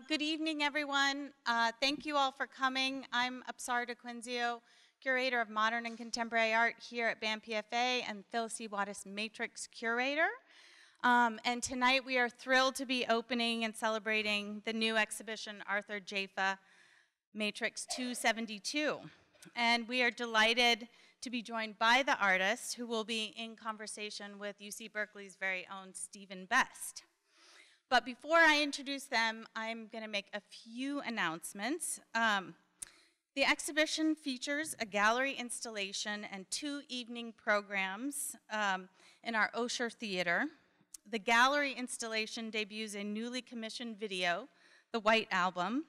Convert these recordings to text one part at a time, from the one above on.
Good evening, everyone. Thank you all for coming. I'm Apsara DeQuinzio, Curator of Modern and Contemporary Art here at BAM-PFA and Phyllis C. Wattis Matrix Curator. And tonight we are thrilled to be opening and celebrating the new exhibition, Arthur Jafa, Matrix 272. And we are delighted to be joined by the artist who will be in conversation with UC Berkeley's very own Stephen Best. But before I introduce them, I'm going to make a few announcements. The exhibition features a gallery installation and 2 evening programs in our Osher Theater. The gallery installation debuts a newly commissioned video, The White Album,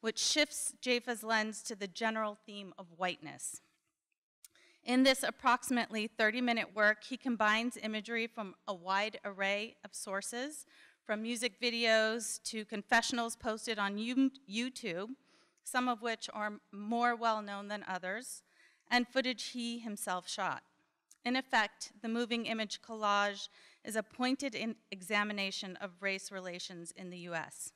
which shifts Jafa's lens to the general theme of whiteness. In this approximately 30-minute work, he combines imagery from a wide array of sources, from music videos to confessionals posted on YouTube, some of which are more well-known than others, and footage he himself shot. In effect, the moving image collage is a pointed examination of race relations in the US.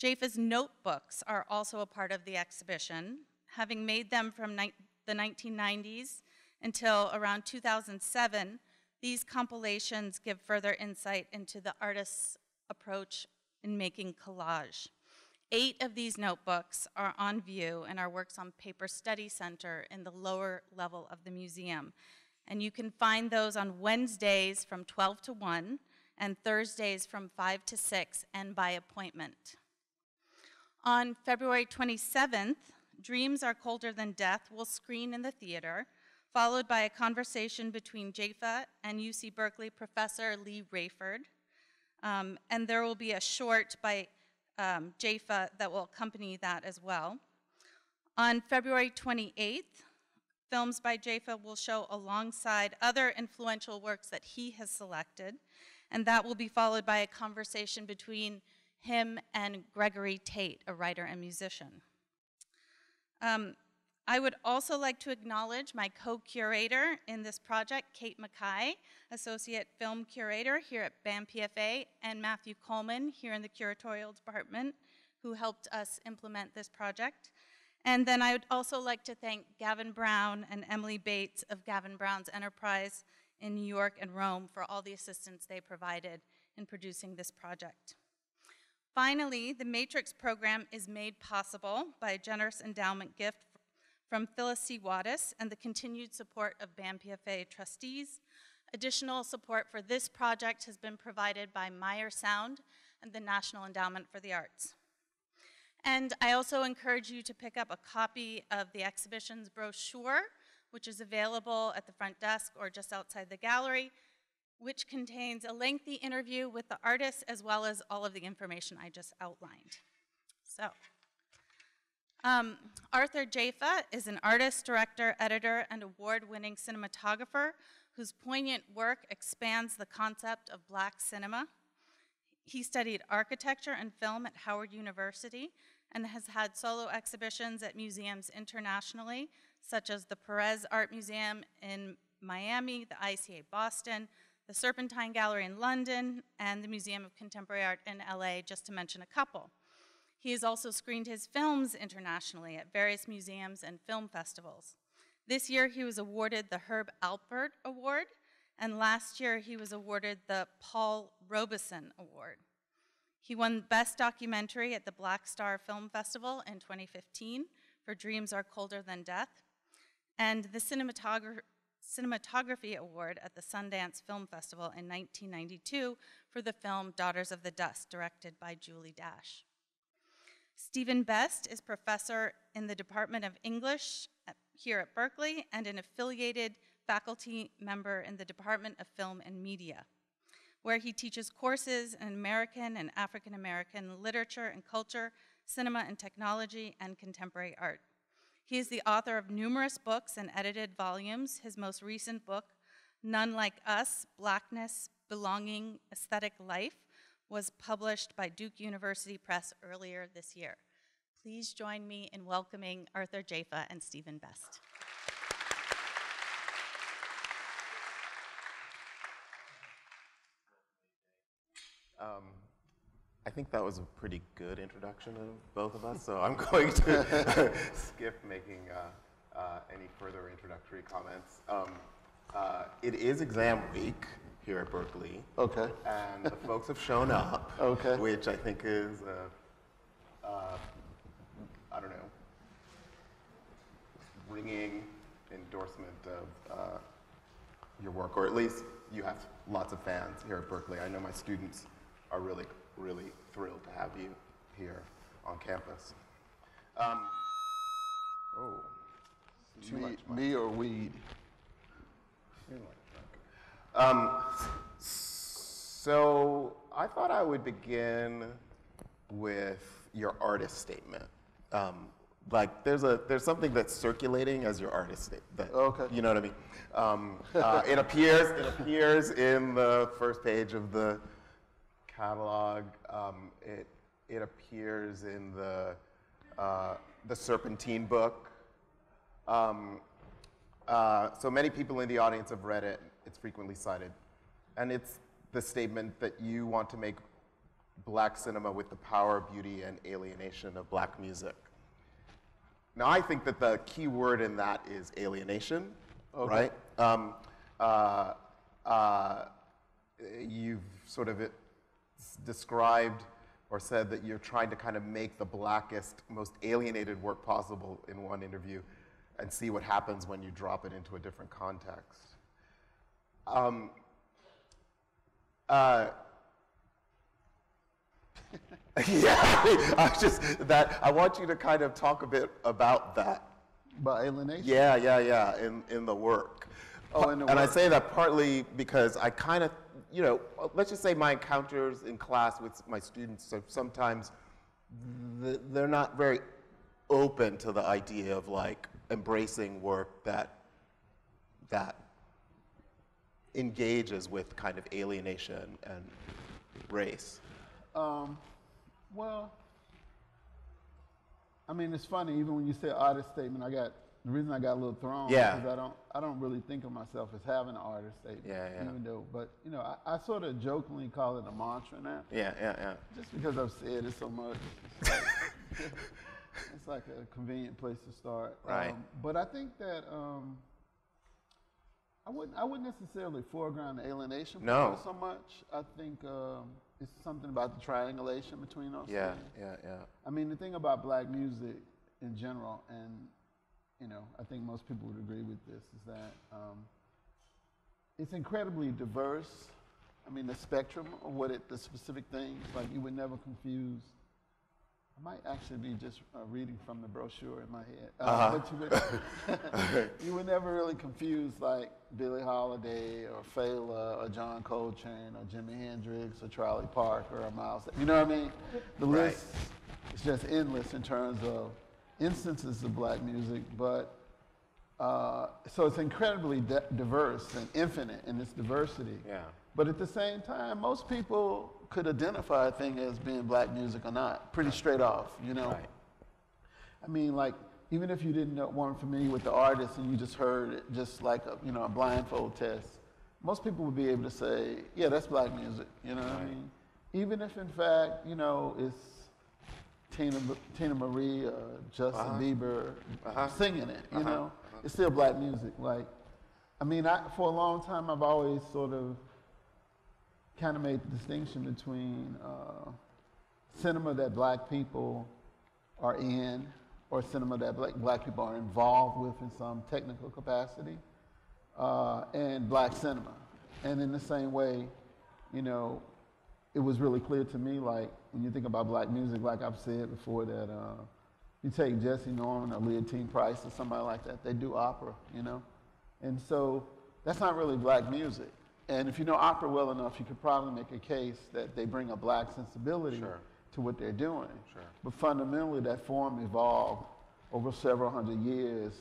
Jafa's notebooks are also a part of the exhibition, having made them from the 1990s until around 2007. These compilations give further insight into the artist's approach in making collage. 8 of these notebooks are on view in our Works on Paper Study Center in the lower level of the museum. And you can find those on Wednesdays from 12 to 1 and Thursdays from 5 to 6 and by appointment. On February 27th, Dreams Are Colder Than Death will screen in the theater, followed by a conversation between Jafa and UC Berkeley professor Lee Rayford. And there will be a short by Jafa that will accompany that as well. On February 28th, films by Jafa will show alongside other influential works that he has selected, and that will be followed by a conversation between him and Gregory Tate, a writer and musician. I would also like to acknowledge my co-curator in this project, Kate Mackay, Associate Film Curator here at BAM-PFA, and Matthew Coleman here in the Curatorial Department, who helped us implement this project. And then I would also like to thank Gavin Brown and Emily Bates of Gavin Brown's Enterprise in New York and Rome for all the assistance they provided in producing this project. Finally, the Matrix program is made possible by a generous endowment gift from Phyllis C. Wattis and the continued support of BAM-PFA trustees. Additional support for this project has been provided by Meyer Sound and the National Endowment for the Arts. And I also encourage you to pick up a copy of the exhibition's brochure, which is available at the front desk or just outside the gallery, which contains a lengthy interview with the artist as well as all of the information I just outlined. So, Arthur Jafa is an artist, director, editor, and award-winning cinematographer whose poignant work expands the concept of Black cinema. He studied architecture and film at Howard University and has had solo exhibitions at museums internationally, such as the Perez Art Museum in Miami, the ICA Boston, the Serpentine Gallery in London, and the Museum of Contemporary Art in LA, just to mention a couple. He has also screened his films internationally at various museums and film festivals. This year he was awarded the Herb Alpert Award, and last year he was awarded the Paul Robeson Award. He won Best Documentary at the Black Star Film Festival in 2015 for Dreams Are Colder Than Death, and the Cinematography Award at the Sundance Film Festival in 1992 for the film Daughters of the Dust, directed by Julie Dash. Stephen Best is professor in the Department of English here at Berkeley and an affiliated faculty member in the Department of Film and Media, where he teaches courses in American and African American literature and culture, cinema and technology, and contemporary art. He is the author of numerous books and edited volumes. His most recent book, None Like Us, Blackness, Belonging, Aesthetic Life, was published by Duke University Press earlier this year. Please join me in welcoming Arthur Jafa and Stephen Best. I think that was a pretty good introduction of both of us, so I'm going to skip making any further introductory comments. It is exam week here at Berkeley. Okay. And the folks have shown up, Okay. which I think is, I don't know, ringing endorsement of your work, or at least you have lots of fans here at Berkeley. I know my students are really, really thrilled to have you here on campus. Too much. Me or weed? So I thought I would begin with your artist statement. Like there's something that's circulating as your artist statement. Okay. You know what I mean? It appears in the first page of the catalog. It appears in the Serpentine book. So many people in the audience have read it. It's frequently cited. And it's the statement that you want to make black cinema with the power, beauty, and alienation of black music. Now, I think that the key word in that is alienation, okay. right? You've sort of described or said that you're trying to kind of make the blackest, most alienated work possible in one interview and see what happens when you drop it into a different context. Yeah, I want you to kind of talk a bit about that. About alienation? Yeah, in the work. Oh, in the work. And I say that partly because I kind of, you know, let's just say my encounters in class with my students, so sometimes they're not very open to the idea of like embracing work that engages with kind of alienation and race. Well, I mean, it's funny, even when you say artist statement, the reason I got a little thrown Yeah. is I don't really think of myself as having an artist statement. Yeah. Even though, but you know, I sort of jokingly call it a mantra now. Yeah. Just because I've said it so much. It's like a convenient place to start. Right. But I think that I wouldn't necessarily foreground the alienation part so much. I think it's something about the triangulation between those things. Yeah. I mean, the thing about black music in general, and you know, I think most people would agree with this, is that it's incredibly diverse. I mean, the spectrum of the specific things, like you would never confuse. I might actually be just reading from the brochure in my head. But you would never really confuse like Billie Holiday or Fela or John Coltrane or Jimi Hendrix or Charlie Parker or Miles. You know what I mean? The list is just endless in terms of instances of black music, but so it's incredibly diverse and infinite in its diversity. Yeah. But at the same time, most people could identify a thing as being black music or not, pretty straight off, you know? Right. I mean, like, even if you weren't familiar with the artist and you just heard it, just like a blindfold test, most people would be able to say, yeah, that's black music, you know what I mean? Even if in fact, you know, it's Tina Marie or Justin Bieber singing it, you know? It's still black music. Like, I mean, for a long time, I've always sort of kind of made the distinction between cinema that black people are in or cinema that black people are involved with in some technical capacity and black cinema. And in the same way, you know, it was really clear to me, like, when you think about black music, like I've said before, that you take Jesse Norman or Leontine Price or somebody like that, they do opera, you know? And so that's not really black music. And if you know opera well enough, you could probably make a case that they bring a black sensibility to what they're doing. Sure. But fundamentally, that form evolved over several hundred years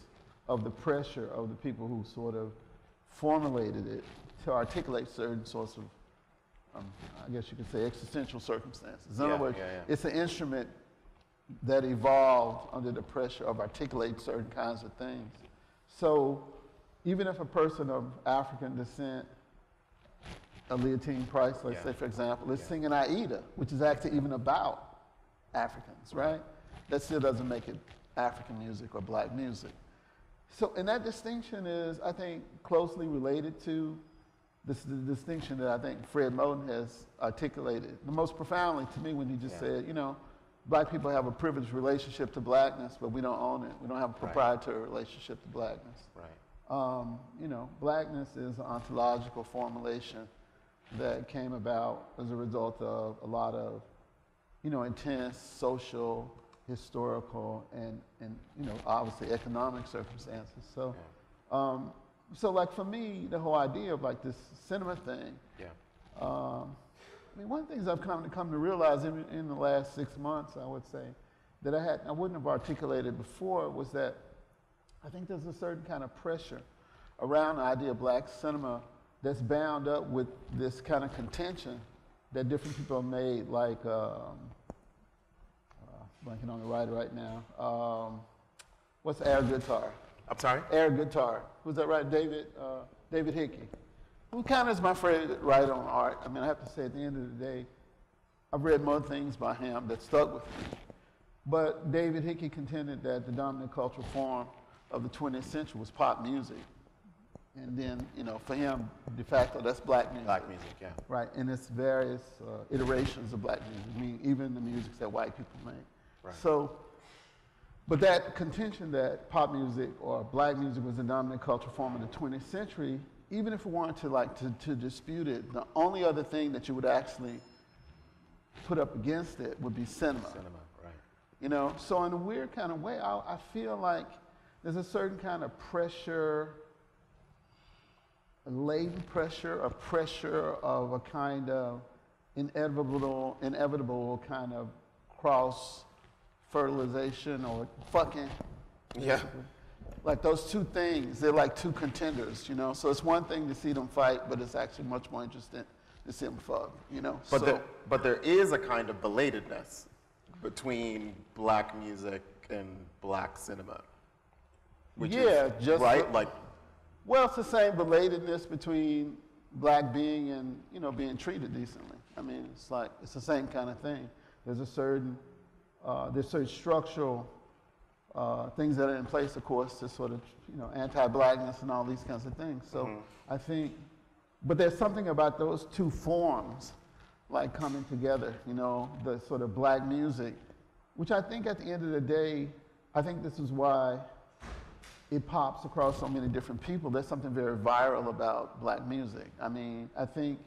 of the pressure of the people who sort of formulated it to articulate certain sorts of, I guess you could say, existential circumstances. In other words, it's an instrument that evolved under the pressure of articulating certain kinds of things. So even if a person of African descent Leontine Price, let's say, for example, is singing Aida, which is actually even about Africans, right? That still doesn't make it African music or black music. So, and that distinction is, I think, closely related to this the distinction that I think Fred Moten has articulated the most profoundly to me when he just said, you know, black people have a privileged relationship to blackness, but we don't own it. We don't have a proprietary relationship to blackness. Right. You know, blackness is an ontological formulation that came about as a result of a lot of, you know, intense social, historical, and you know, obviously economic circumstances. So, so like for me, the whole idea of like this cinema thing, I mean, one of the things I've come to realize in the last 6 months, I would say, that I wouldn't have articulated before was that I think there's a certain kind of pressure around the idea of black cinema that's bound up with this kind of contention that different people have made, like, blanking on the writer right now. What's Air Guitar? I'm sorry? Air Guitar. Who's that right? David Hickey. Who kind of is my favorite writer on art. I mean, I have to say, at the end of the day, I've read more things by him that stuck with me. But David Hickey contended that the dominant cultural form of the 20th century was pop music. And then, you know, for him, de facto, that's black music. Black music, yeah. Right, and it's various iterations of black music. I mean, even the music that white people make. Right. So, but that contention that pop music or black music was the dominant cultural form of the 20th century, even if we wanted to dispute it, the only other thing that you would actually put up against it would be cinema. Cinema, right. You know, so in a weird kind of way, I feel like there's a certain kind of pressure, a latent pressure, a pressure of a kind of inevitable kind of cross-fertilization or fucking. Yeah. Like those two things, they're like two contenders, you know? So it's one thing to see them fight, but it's actually much more interesting to see them fuck, you know? But there is a kind of belatedness between black music and black cinema. Which is, just right? Like, well, it's the same belatedness between black being and, you know, being treated decently. I mean, it's like, it's the same kind of thing. There's certain structural things that are in place, of course, to sort of, you know, anti-blackness and all these kinds of things. So I think, but there's something about those two forms, like coming together, you know, the sort of black music, which I think at the end of the day, I think this is why it pops across so many different people. There's something very viral about black music. I mean, I think,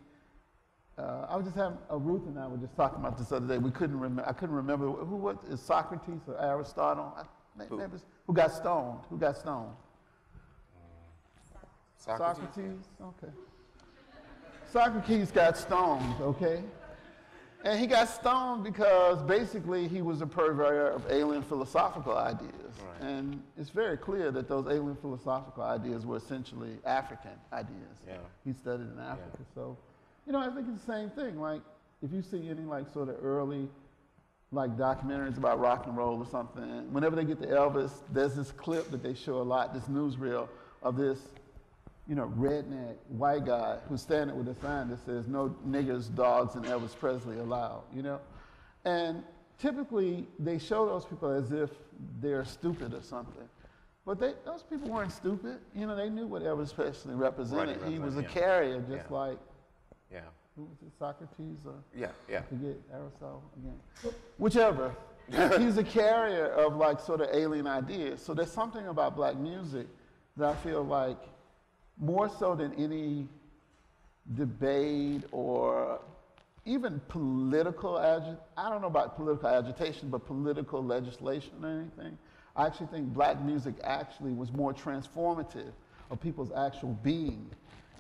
I was just having, Ruth and I were just talking about this other day. I couldn't remember, what is Socrates or Aristotle? Who got stoned? Who got stoned? Socrates? Okay. Socrates got stoned, okay? And he got stoned because basically he was a purveyor of alien philosophical ideas. Right. And it's very clear that those alien philosophical ideas were essentially African ideas. Yeah. He studied in Africa. Yeah. So, you know, I think it's the same thing. Like, if you see any like sort of early like documentaries about rock and roll or something, whenever they get to Elvis, there's this clip that they show a lot, this newsreel of this, you know, redneck white guy who's standing with a sign that says no niggers, dogs, and Elvis Presley allowed, you know? And typically they show those people as if they're stupid or something. But those people weren't stupid. You know, they knew what Elvis Presley represented. He was a carrier, just like, who was it, Socrates? Or I forget, Aristotle again. Whichever. He's a carrier of like sort of alien ideas. So there's something about black music that I feel like more so than any debate or even political I don't know about political agitation, but political legislation or anything. I actually think black music actually was more transformative of people's actual being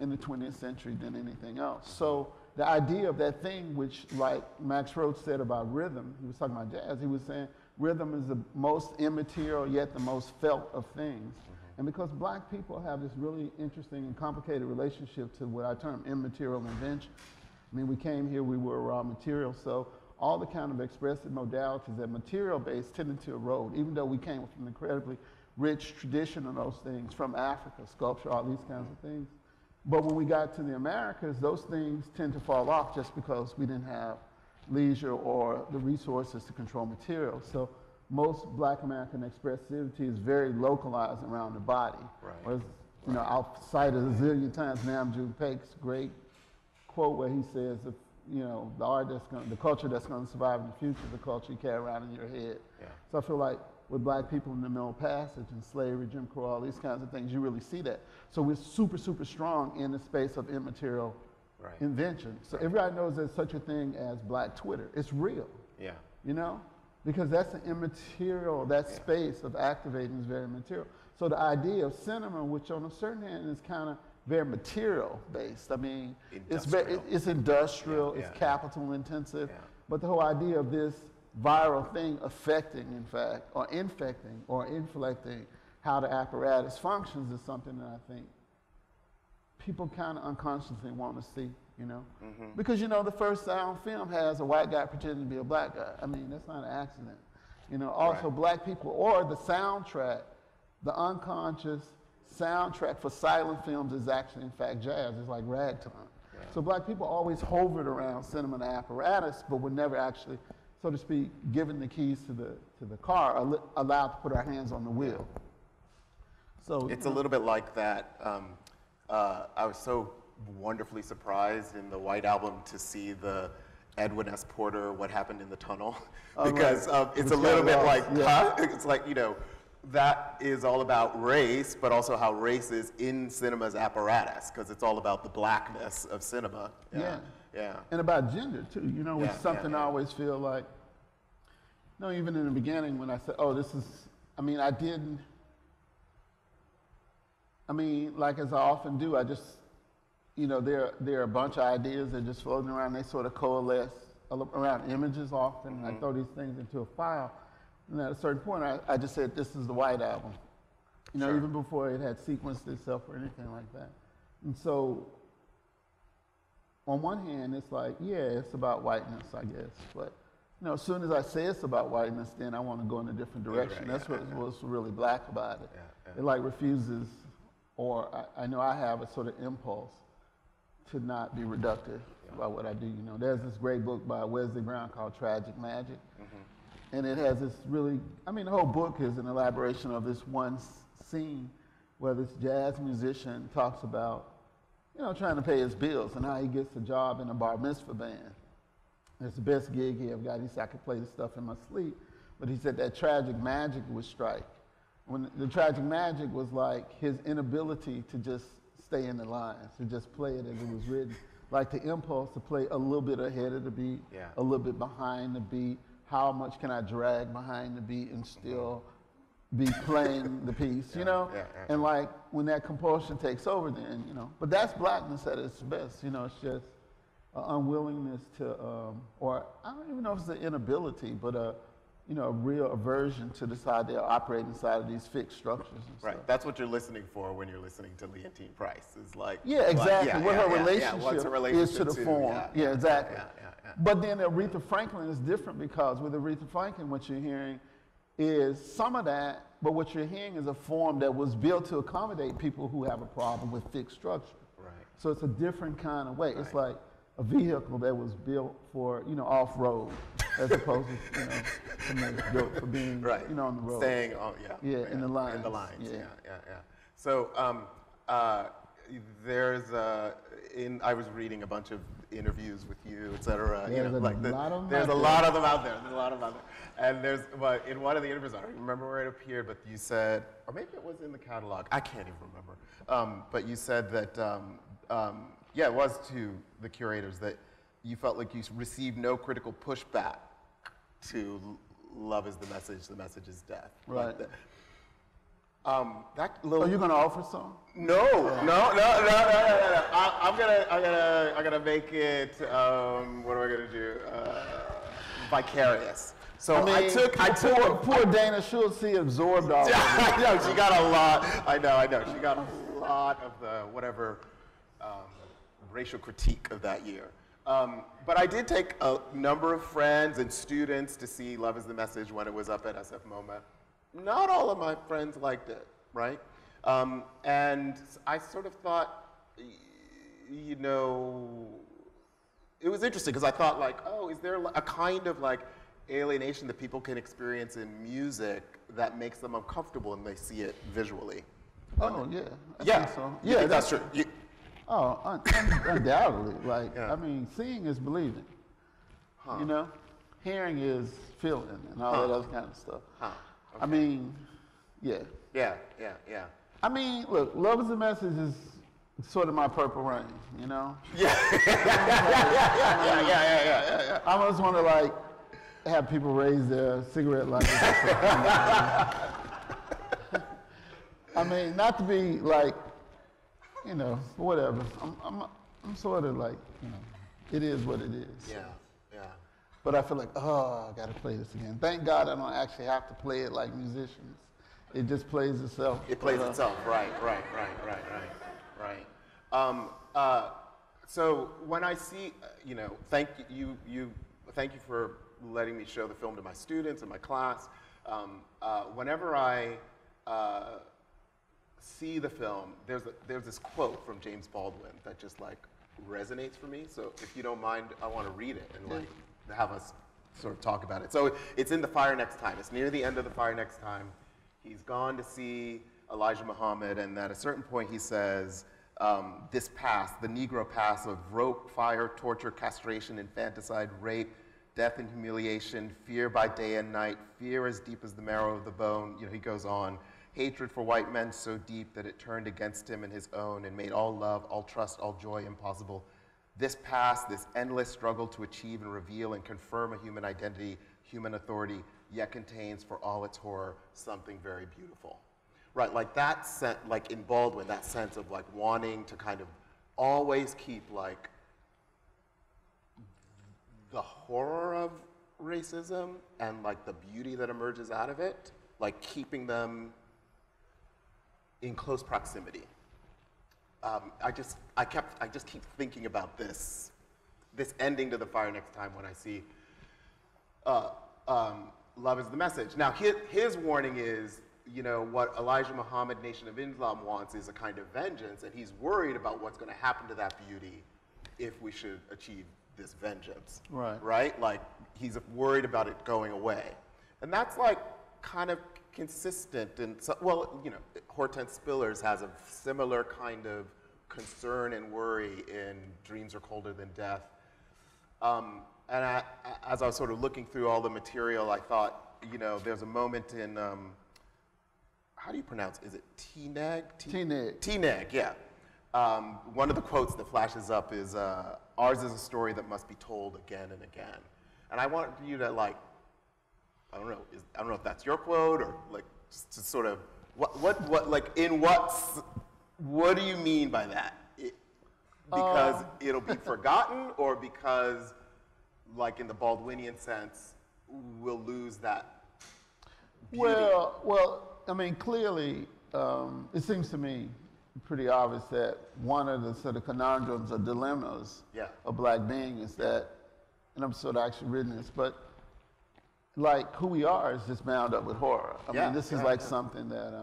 in the 20th century than anything else. So the idea of that thing, which like Max Roach said about rhythm, he was talking about jazz, he was saying rhythm is the most immaterial yet the most felt of things. And because black people have this really interesting and complicated relationship to what I term immaterial invention. I mean, we came here, we were raw material, so all the kind of expressive modalities that material-based tended to erode, even though we came from an incredibly rich tradition of those things from Africa, sculpture, all these kinds of things. But when we got to the Americas, those things tend to fall off just because we didn't have leisure or the resources to control material. So most Black American expressivity is very localized around the body. Right. Whereas, you know, I'll cite it a zillion times, Namjoon Paik's great quote where he says, if, you know, the culture that's going to survive in the future is the culture you carry around in your head. Yeah. So I feel like with Black people in the Middle Passage and slavery, Jim Crow, all these kinds of things, you really see that. So we're super, super strong in the space of immaterial invention. So everybody knows there's such a thing as Black Twitter. It's real. Yeah. You know? Because that's an immaterial, that space of activating is very material. So the idea of cinema, which on a certain hand is kind of very material based. I mean, it's industrial, it's capital intensive, but the whole idea of this viral thing affecting, in fact, or infecting or inflecting how the apparatus functions is something that I think people kind of unconsciously want to see, you know? Because, you know, the first sound film has a white guy pretending to be a Black guy. I mean, that's not an accident. You know, also Black people, or the soundtrack, the unconscious soundtrack for silent films is actually, in fact, jazz. It's like ragtime. So Black people always hovered around cinema and apparatus, but were never actually, so to speak, given the keys to the car, allowed to put our hands on the wheel. So it's a little bit like that. I was so wonderfully surprised in the White Album to see the Edwin S. Porter, What Happened in the Tunnel, because it's a little bit like, it's like, you know, that is all about race, but also how race is in cinema's apparatus, because it's all about the blackness of cinema. Yeah. And about gender, too, you know, which is something I always feel like, no, even in the beginning when I said, oh, this is, I mean, like as I often do, I just, you know, there are a bunch of ideas that just floating around, they sort of coalesce around images often, and I throw these things into a file. And at a certain point, I just said, this is the White Album. You know, even before it had sequenced itself or anything like that. And so, on one hand, it's like, yeah, it's about whiteness, I guess. But, you know, as soon as I say it's about whiteness, then I want to go in a different direction. That's what's really Black about it. It like refuses, or I know I have a sort of impulse to not be reductive about what I do. You know, there's this great book by Wesley Brown called Tragic Magic. And it has this really, I mean, the whole book is an elaboration of this one scene where this jazz musician talks about, you know, trying to pay his bills and how he gets a job in a bar mitzvah band. It's the best gig he ever got. He said, I could play this stuff in my sleep. But he said that tragic magic would strike. When the tragic magic was like his inability to just stay in the lines, to just play it as it was written. Like the impulse to play a little bit ahead of the beat, a little bit behind the beat. How much can I drag behind the beat and still be playing the piece, you know? And like when that compulsion takes over then, you know, but that's Blackness at its best, you know, it's just an unwillingness to, or I don't even know if it's an inability, but you know, a real aversion to this idea of operating inside of these fixed structures and stuff. That's what you're listening for when you're listening to Leontine Price, is like, exactly, what her relationship is to the form. Exactly. But then Aretha Franklin is different, because with Aretha Franklin, what you're hearing is some of that, but what you're hearing is a form that was built to accommodate people who have a problem with fixed structure. So it's a different kind of way. It's like a vehicle that was built for, you know, off-road, as opposed to, you know, something that's built for being, you know, on the road. Staying on, in the lines. In the lines, So there's I was reading a bunch of interviews with you, et cetera. There's a lot of them out there. There's a lot of them out there. And in one of the interviews, I don't remember where it appeared, but you said, or maybe it was in the catalog, I can't even remember. But you said that, it was to the curators, that you felt like you received no critical pushback to love is the message is death. Right. Like that little. Are you gonna offer some? No. I'm gonna make it. What am I gonna do? Vicarious. So I took poor Dana Schultz. He absorbed all. I know she got a lot. I know she got a lot of the whatever racial critique of that year. But I did take a number of friends and students to see Love is the Message when it was up at SF MoMA. Not all of my friends liked it, right? And I sort of thought, you know, it was interesting because I thought like, oh, is there a kind of like alienation that people can experience in music that makes them uncomfortable and they see it visually? Oh, yeah. I Yeah, think so. yeah, that's true. Undoubtedly. Like, Yeah. I mean, seeing is believing. You know? Hearing is feeling and all that other kind of stuff. Okay. I mean, yeah. Yeah. I mean, look, Love is the Message is sort of my Purple Rain, you know? Yeah. Yeah. I almost want to, like, have people raise their cigarette lighters. I mean, not to be like, you know, whatever. I'm sort of like, you know, it is what it is. Yeah. But I feel like, oh, I got to play this again. Thank God I don't actually have to play it like musicians. It just plays itself. It plays itself. Right. So when I see, you know, thank you for letting me show the film to my students in my class. Whenever I see the film, there's this quote from James Baldwin that just like resonates for me. So if you don't mind, I want to read it and like have us sort of talk about it. So it's in The Fire Next Time. It's near the end of The Fire Next Time. He's gone to see Elijah Muhammad, and at a certain point he says, this past, the Negro past of rope, fire, torture, castration, infanticide, rape, death and humiliation, fear by day and night, fear as deep as the marrow of the bone. You know, he goes on. Hatred for white men so deep that it turned against him and his own and made all love, all trust, all joy impossible. This past, this endless struggle to achieve and reveal and confirm a human identity, human authority, yet contains for all its horror something very beautiful. Right, like that sense, like in Baldwin, that sense of like wanting to kind of always keep like the horror of racism and like the beauty that emerges out of it, like keeping them in close proximity. I just keep thinking about this ending to The Fire Next Time when I see Love is the Message. Now, his warning is, you know, what Elijah Muhammad, Nation of Islam, wants is a kind of vengeance, and he's worried about what's going to happen to that beauty if we should achieve this vengeance. Right? Like, he's worried about it going away. And that's, like, kind of consistent. And, so, well, you know, Hortense Spillers has a similar kind of concern and worry in Dreams Are Colder Than Death. And as I was sort of looking through all the material, I thought, you know, there's a moment in, how do you pronounce, is it T-Neg? T-Neg, yeah. One of the quotes that flashes up is, ours is a story that must be told again and again. And I want you to like, I don't know if that's your quote or like, to sort of, what do you mean by that? Because it'll be forgotten, or because, like in the Baldwinian sense, we'll lose that beauty? Well, I mean, clearly, it seems to me pretty obvious that one of the sort of conundrums or dilemmas of black being is that, and I'm sort of actually reading this, but like who we are is just bound up with horror. I mean, this is like something that,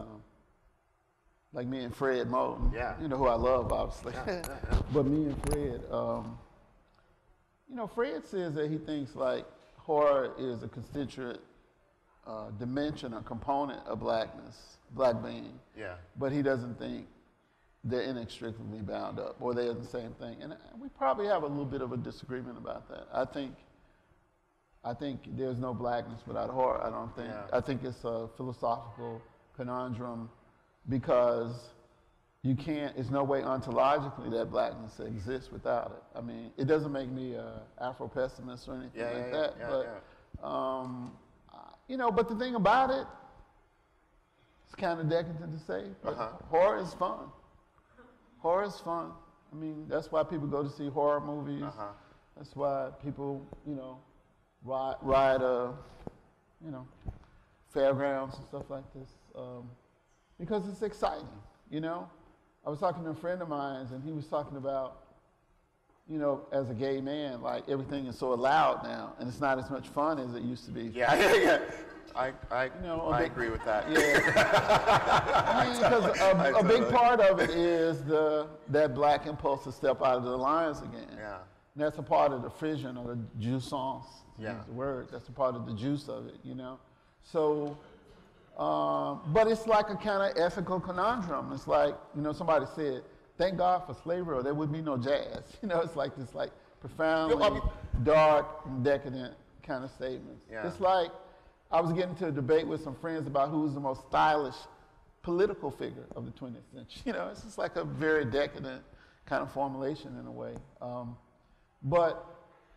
like me and Fred Moten, you know, who I love, obviously. But me and Fred, you know, Fred says that he thinks like horror is a constituent dimension or component of blackness, black being. But he doesn't think they're inextricably bound up, or they're the same thing. And we probably have a little bit of a disagreement about that. I think there's no blackness without horror. I don't think. I think it's a philosophical conundrum, because you can't, there's no way ontologically that blackness exists without it. I mean, it doesn't make me an Afropessimist or anything like that, but you know, but the thing about it, it's kind of decadent to say, but horror is fun. Horror is fun. I mean, that's why people go to see horror movies. That's why people, you know, ride you know, fairgrounds and stuff like this, because it's exciting, you know? I was talking to a friend of mine, and he was talking about, you know, as a gay man, like everything is so loud now, and it's not as much fun as it used to be. I agree with that. Yeah. I mean, because a big part of it is that black impulse to step out of the lines again. Yeah. And that's a part of the fission or the jouissance, to Yeah. use the word. That's a part of the juice of it, So, but it's like a kind of ethical conundrum. It's like, somebody said, thank God for slavery or there would be no jazz. It's like this profoundly dark and decadent kind of statements. Yeah. It's like, I was getting into a debate with some friends about who's the most stylish political figure of the 20th century. It's just like a very decadent kind of formulation in a way. But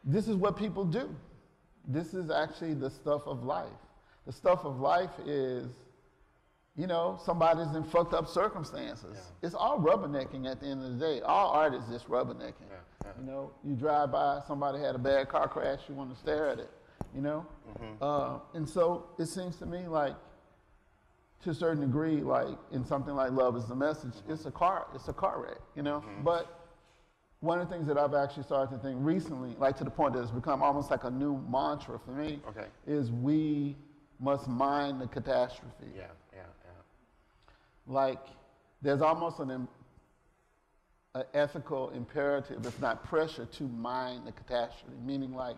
this is what people do. This is actually the stuff of life. The stuff of life is, somebody's in fucked up circumstances. Yeah. It's all rubbernecking at the end of the day. All art is just rubbernecking. Yeah. Yeah. You drive by, somebody had a bad car crash, you want to stare at it, And so it seems to me like, to a certain degree, like in something like Love Is the Message, it's a car wreck, But one of the things that I've actually started to think recently, like to the point that it's become almost like a new mantra for me, is we must mind the catastrophe. Yeah. Like, there's almost an ethical imperative, if not pressure, to mind the catastrophe, meaning like,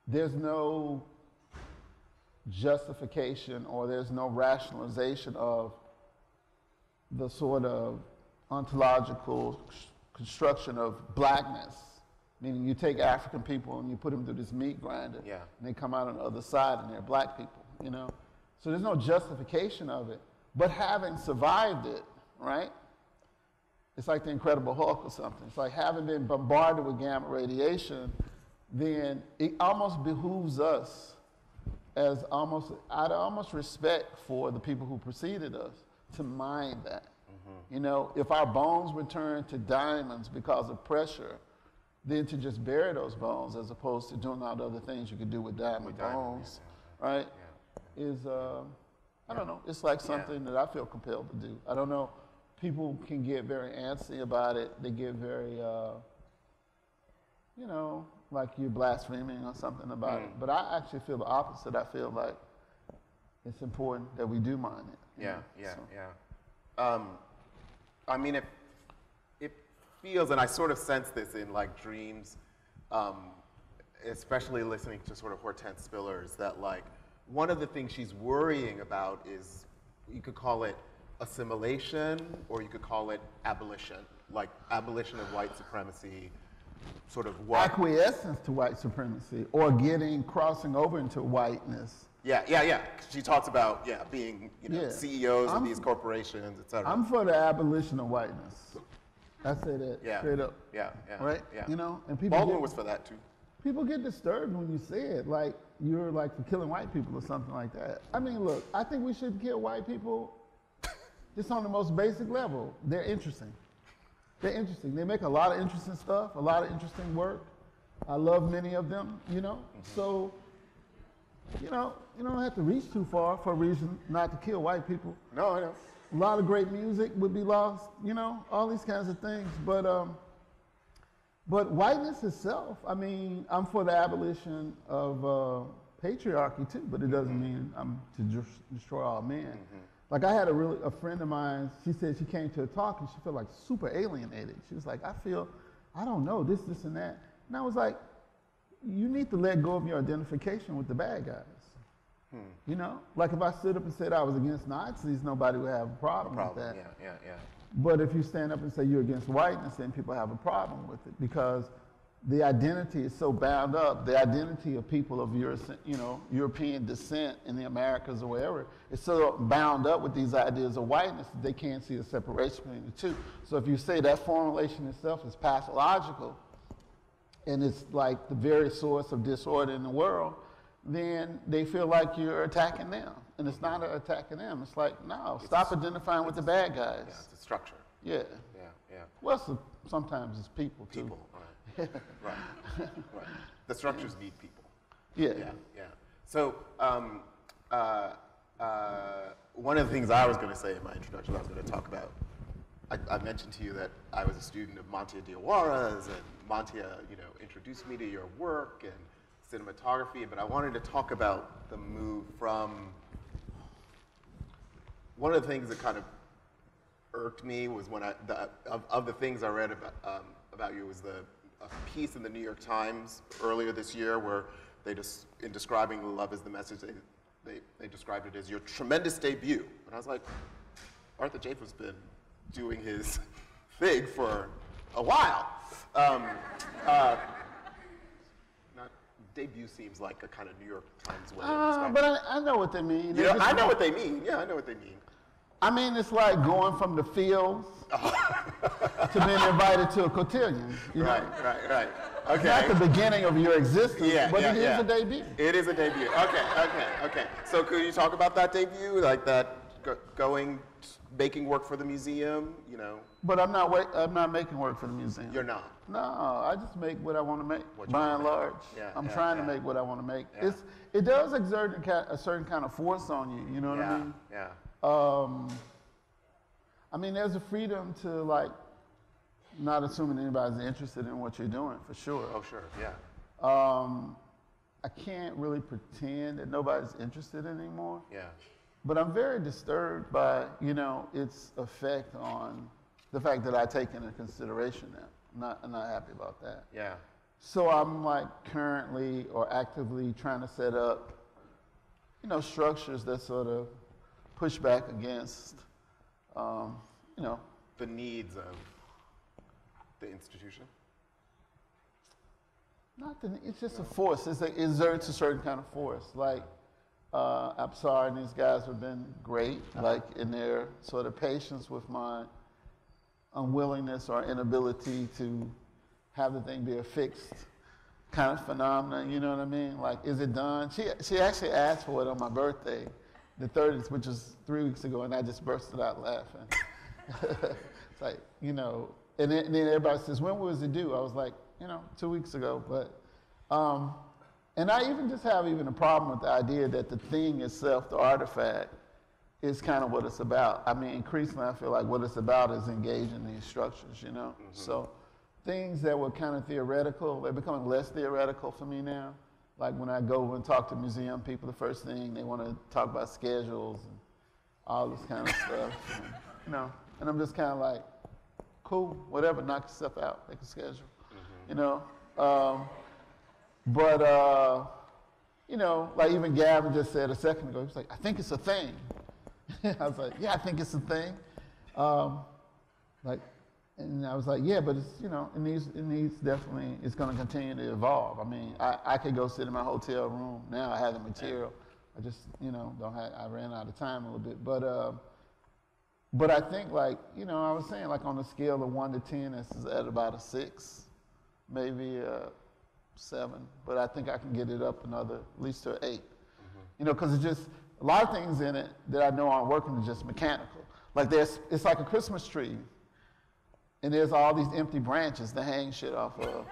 there's no justification or there's no rationalization of the sort of ontological construction of blackness, meaning you take African people and you put them through this meat grinder, and they come out on the other side and they're black people, So there's no justification of it. But having survived it, right? It's like the Incredible Hulk or something. It's like having been bombarded with gamma radiation, then it almost behooves us as out of almost respect for the people who preceded us to mind that. If our bones return to diamonds because of pressure, then to just bury those bones as opposed to doing all the other things you could do with diamond bones, right? Is, I don't know, it's like something that I feel compelled to do. I don't know, people can get very antsy about it. They get very, like you're blaspheming or something about it. But I actually feel the opposite. I feel like it's important that we do mind it. I mean, it feels, and I sort of sense this in like dreams, especially listening to sort of Hortense Spillers, that like one of the things she's worrying about is, you could call it assimilation or you could call it abolition, like abolition of white supremacy, sort of what? Acquiescence to white supremacy or crossing over into whiteness. Yeah. She talks about, being, CEOs of these corporations, et cetera. I'm for the abolition of whiteness. I say that straight up. Yeah. Right? Yeah. And people Baldwin was for that too. People get disturbed when you say it, like you're like for killing white people or something like that. I mean, look, I think we should kill white people just on the most basic level. They're interesting. They make a lot of interesting stuff, a lot of interesting work. I love many of them, So, you don't have to reach too far for a reason not to kill white people. No, I know. A lot of great music would be lost, all these kinds of things. But whiteness itself, I mean, I'm for the abolition of patriarchy too, but it doesn't mean I'm to destroy all men. Like I had a friend of mine, she said she came to a talk and she felt like super alienated. She was like, I don't know, this and that. And I was like, you need to let go of your identification with the bad guys. Like if I stood up and said I was against Nazis, nobody would have a problem with that. Yeah. But if you stand up and say you're against whiteness, then people have a problem with it because the identity is so bound up. The identity of people of European descent in the Americas or wherever is so bound up with these ideas of whiteness that they can't see the separation between the two. So if you say that formulation itself is pathological and it's like the very source of disorder in the world, then they feel like you're attacking them. And it's not attacking them. It's like, no, stop identifying with the bad guys. Yeah, it's a structure. Yeah. Well, sometimes it's people too. People, right. The structures need people. Yeah. So one of the things I was going to say in my introduction, I was going to talk about, I mentioned to you that I was a student of Mantia Diawara's, and Mantia, introduced me to your work and cinematography, but I wanted to talk about the move from, one of the things that kind of irked me was when of the things I read about you was a piece in the New York Times earlier this year where they just, in describing Love is the Message, they described it as your tremendous debut. And I was like, Arthur Jafa's been doing his thing for a while. Debut seems like a kind of New York Times way of describing it. But I know what they mean. You know, I know what they mean. Yeah, I know what they mean. I mean, it's like going from the fields to being invited to a cotillion. You know? Right. Okay. It's not the beginning of your existence, but it is a debut. It is a debut. Okay. So could you talk about that debut, like that making work for the museum, you know? But I'm not making work for the museum. You're not? No, I just make what I want to make, by and large. I'm trying to make what I want to make. Yeah. It does exert a certain kind of force on you, you know what I mean? Yeah. I mean, there's a freedom to, like, not assuming anybody's interested in what you're doing, for sure. Oh, sure, yeah. I can't really pretend that nobody's interested anymore. Yeah. But I'm very disturbed by, you know, its effect on the fact that I take into consideration now. I'm not happy about that. Yeah. So I'm like currently or actively trying to set up, you know, structures that sort of push back against, you know. The needs of the institution? It's just a force. It exerts a certain kind of force. Like, Absar and these guys have been great, like in their sort of patience with my unwillingness or inability to have the thing be a fixed kind of phenomenon, you know what I mean? Like, is it done? She actually asked for it on my birthday, the 30th, which was 3 weeks ago, and I just bursted out laughing. It's like, you know, and then everybody says, when was it due? I was like, you know, 2 weeks ago, but, and I even just have a problem with the idea that the thing itself, the artifact, is kind of what it's about. I mean, increasingly I feel like what it's about is engaging these structures, you know? Mm-hmm. So things that were kind of theoretical, they're becoming less theoretical for me now. Like when I go and talk to museum people, the first thing they want to talk about schedules and all this kind of stuff, and, you know? And I'm just kind of like, cool, whatever, knock yourself out, make a schedule, mm-hmm. You know? You know, like even Gavin just said a second ago, he was like, I think it's a thing. I was like, yeah, I think it's a thing. And I was like, yeah, but it's, you know, it needs definitely, it's going to continue to evolve. I mean, I could go sit in my hotel room now. I have the material. I just, you know, I ran out of time a little bit. But I think, like, you know, I was saying, like on a scale of 1 to 10, it's at about a 6, maybe a 7. But I think I can get it up another, at least to an 8. Mm-hmm. You know, because it's just, a lot of things in it that I know aren't working are just mechanical. Like it's like a Christmas tree, and there's all these empty branches to hang shit off of.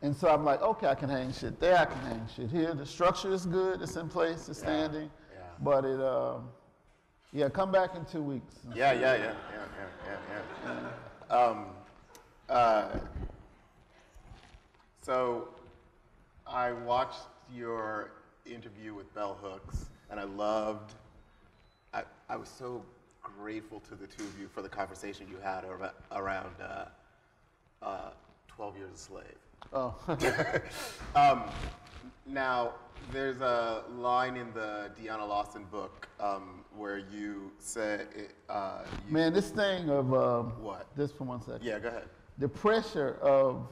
And so I'm like, okay, I can hang shit there, I can hang shit here. The structure is good, it's in place, it's standing. Yeah. But it, come back in 2 weeks. Yeah. So I watched your interview with Bell Hooks, and I was so grateful to the two of you for the conversation you had around 12 Years a Slave. Oh. Now, there's a line in the Deanna Lawson book where you say... Man, this thing of... what? Just for 1 second. Yeah, go ahead. The pressure of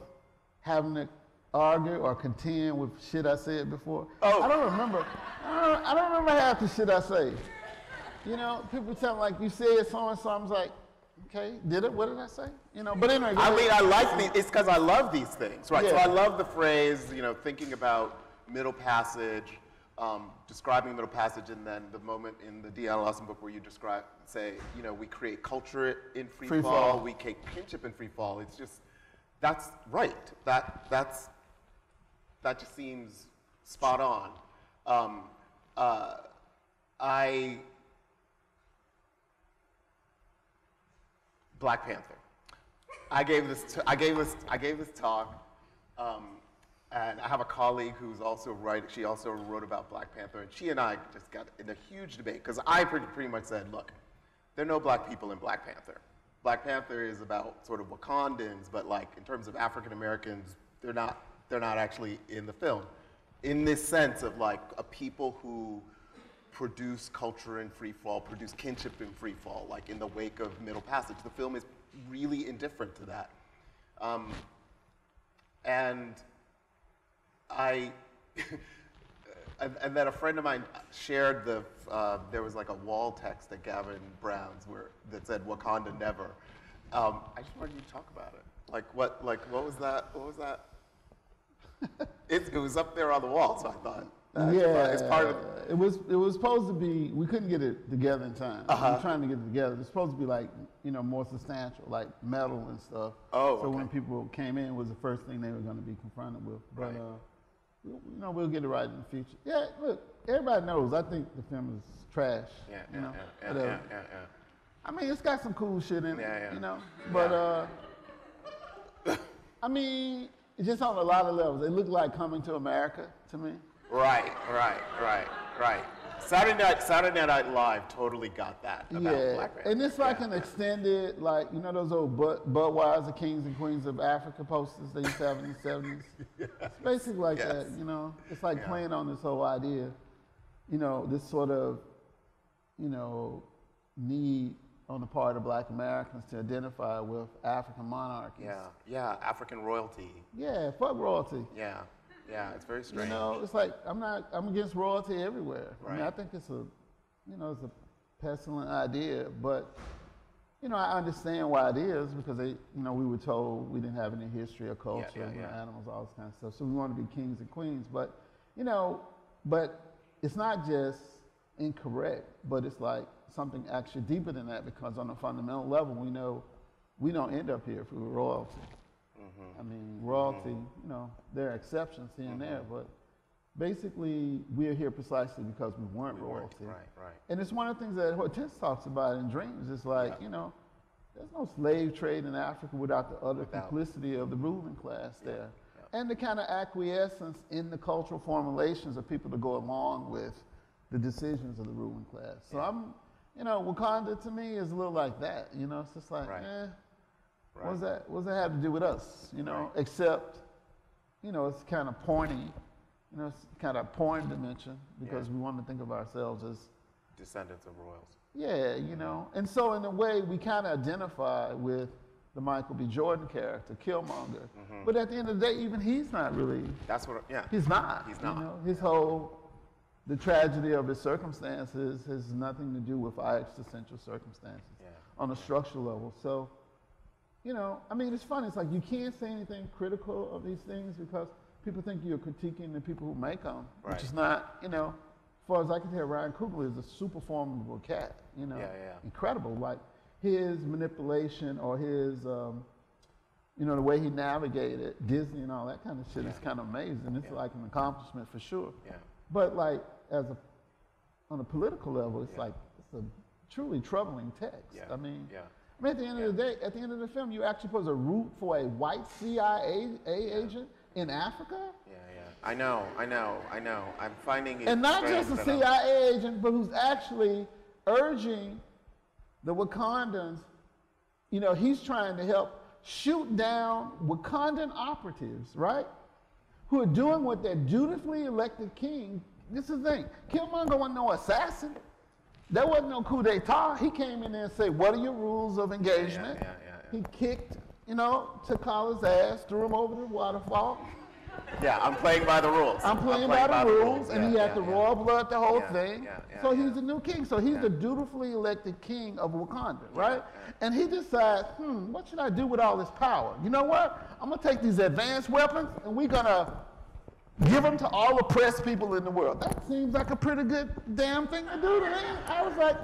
having to argue or contend with shit I said before. Oh. I don't remember half the shit I say. You know, people tell me, like, you said so-and-so, I was like, okay, what did I say? You know, but anyway. I mean, I like these, it's because I love these things, right? Yeah. So I love the phrase, you know, thinking about middle passage, describing middle passage, and then the moment in the Deanna Lawson book where you say, you know, we create culture in free fall, we create kinship in free fall. It's just, that's right. That just seems spot on. Black Panther. I gave this talk, And I have a colleague who's also she also wrote about Black Panther, and she and I just got in a huge debate, because I pretty much said, look, there are no black people in Black Panther. Black Panther is about sort of Wakandans, but like in terms of African Americans, they're not actually in the film. In this sense of like a people who produce culture in free fall, produce kinship in free fall, like in the wake of Middle Passage. The film is really indifferent to that. And and then a friend of mine shared there was like a wall text at Gavin Brown's that said Wakanda never. I just wanted you to talk about it. What was that? What was that? It was up there on the wall, so I thought. It's part of. It was supposed to be. We couldn't get it together in time. We were trying to get it together. It's supposed to be like more substantial, like metal and stuff. Oh, so okay. when people came in, it was the first thing they were going to be confronted with. But we'll get it right in the future. Yeah, look, everybody knows. I think the film is trash. Yeah. I mean, it's got some cool shit in it. But I mean, it's just on a lot of levels. It looked like Coming to America to me. Right. Saturday Night Live totally got that about Black Panther. And it's like an extended, like, those old Budweiser Kings and Queens of Africa posters they used to have in the 70s. Yes. It's basically like that, It's like playing on this whole idea, this sort of, need on the part of Black Americans to identify with African monarchies. Yeah, African royalty. Yeah, fuck royalty. Yeah, it's very strange. It's like I'm against royalty everywhere. Right. I mean, I think it's it's a pestilent idea, but I understand why it is, because we were told we didn't have any history or culture, animals, all this kind of stuff. So we want to be kings and queens, but but it's not just incorrect, but it's like something actually deeper than that, because on a fundamental level, we know we don't end up here through royalty. I mean, royalty, there are exceptions here and there, but basically we're here precisely because we weren't royalty. Right. And it's one of the things that Hortense talks about in Dreams. It's like, there's no slave trade in Africa without the utter complicity of the ruling class there. And the kind of acquiescence in the cultural formulations of people to go along with the decisions of the ruling class. So Wakanda to me is a little like that, it's just like, What does that have to do with us? Except, it's kind of pointy. It's kind of porn dimension, because we want to think of ourselves as descendants of royals. Yeah, And so in a way, we kind of identify with the Michael B. Jordan character, Killmonger. But at the end of the day, even he's not really. That's what. Yeah. He's not. He's not. The tragedy of his circumstances has nothing to do with our existential circumstances on a structural level. So. I mean, it's funny. It's like you can't say anything critical of these things because people think you're critiquing the people who make them, which is not, as far as I can tell, Ryan Coogler is a super formidable cat, incredible. Like his manipulation or his, the way he navigated Disney and all that kind of shit is kind of amazing. It's like an accomplishment for sure. But like on a political level, it's like, it's a truly troubling text. I mean, at the end of the day, at the end of the film, you actually supposed to root for a white CIA agent in Africa? I know. I'm finding it. And not just a CIA agent, but who's actually urging the Wakandans, he's trying to help shoot down Wakandan operatives, right? Who are doing what their dutifully elected king. This is the thing. Killmonger wasn't no assassin. There wasn't no coup d'etat. He came in there and said, what are your rules of engagement? He kicked, T'Challa's ass, threw him over the waterfall. Yeah, I'm playing by the rules. I'm playing by the rules, and he had the royal blood, the whole thing. So he's the new king. So he's the dutifully elected king of Wakanda, right? And he decides, what should I do with all this power? You know what? I'm going to take these advanced weapons, and we're going to give them to all oppressed people in the world. That seems like a pretty good damn thing to do to me. I was like,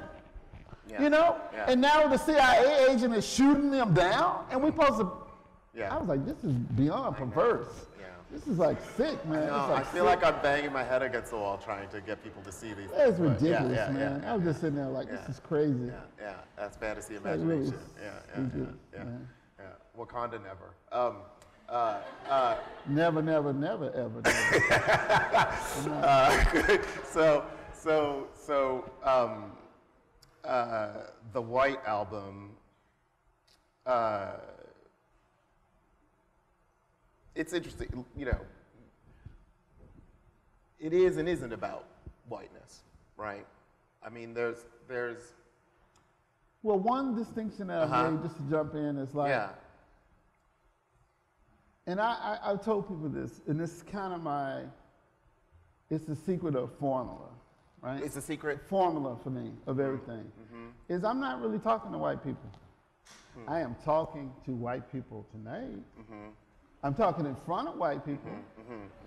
and now the CIA agent is shooting them down, and we're supposed to, I was like, this is beyond perverse. This is like sick, man. I feel like I'm banging my head against the wall trying to get people to see these things. It's ridiculous, man. I was just sitting there like, this is crazy. That's fantasy imagination. Really Wakanda never. Never, never, never, ever, never. The White Album, it's interesting, you know, it is and isn't about whiteness, right? I mean, there's Well, one distinction that I made, just to jump in, is like, yeah, and I've told people this, and this is kind of it's the secret of formula, right? it's a secret. Formula for me of everything is I'm not really talking to white people. I am talking to white people tonight. I'm talking in front of white people,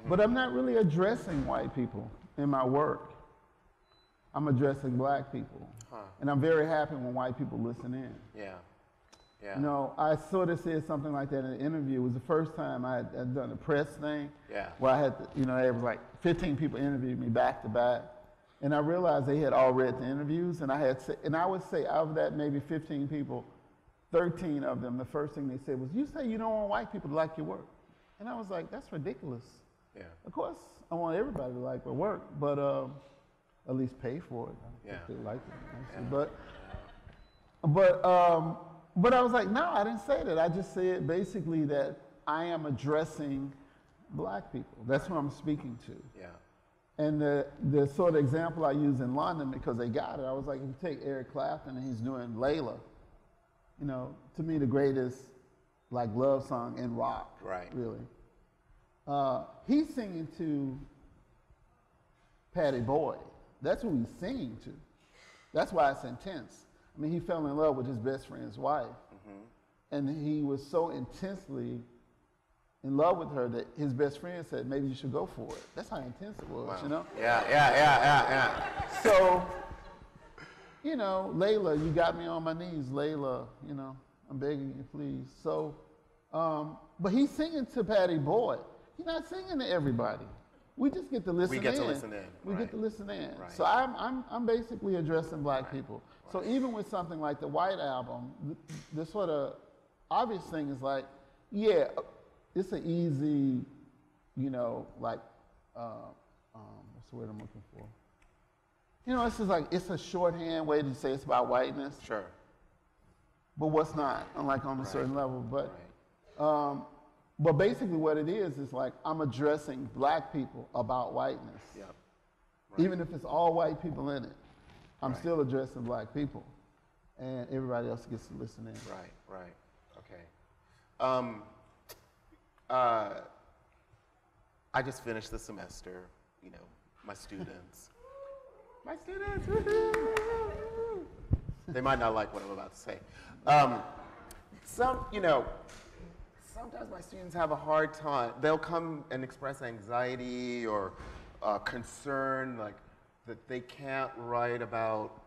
but I'm not really addressing white people in my work. I'm addressing black people. And I'm very happy when white people listen in. Yeah. Yeah. You know, I sort of said something like that in an interview. It was the first time I had done a press thing. Yeah. Where I had to, you know, there was like 15 people interviewed me back to back. And I realized they had all read the interviews. And I would say out of that maybe 15 people, 13 of them, the first thing they said was, "You say you don't want white people to like your work." And I was like, that's ridiculous. Yeah. Of course, I want everybody to like my work, but at least pay for it. I don't think they like it, actually. But I was like, no, I didn't say that. I just said basically that I am addressing black people. That's who I'm speaking to. Yeah. And the sort of example I use in London, because they got it, I was like, if you take Eric Clapton and he's doing Layla, you know, to me the greatest like love song in rock, Right. really. He's singing to Patty Boyd. That's who he's singing to. That's why it's intense. I mean, he fell in love with his best friend's wife. And he was so intensely in love with her that his best friend said, maybe you should go for it. That's how intense it was, you know? Yeah. So, you know, Layla, you got me on my knees, Layla, you know, I'm begging you, please. So, but he's singing to Patty Boyd. He's not singing to everybody. We just get to listen in. We get to listen in. We get to listen in. Right. So I'm basically addressing black people. So even with something like the White Album, the sort of obvious thing is like, yeah, it's an easy, you know, like, what's the word I'm looking for? You know, it's just like, it's a shorthand way to say it's about whiteness. Sure. But what's not, unlike on a certain level. But basically what it is like, I'm addressing black people about whiteness. Yep. Even if it's all white people in it, I'm still addressing black people. And everybody else gets to listen in. Right. Okay. I just finished the semester, you know, my students. Woo-hoo! They might not like what I'm about to say. You know, sometimes my students have a hard time. They'll come and express anxiety or concern, like that they can't write about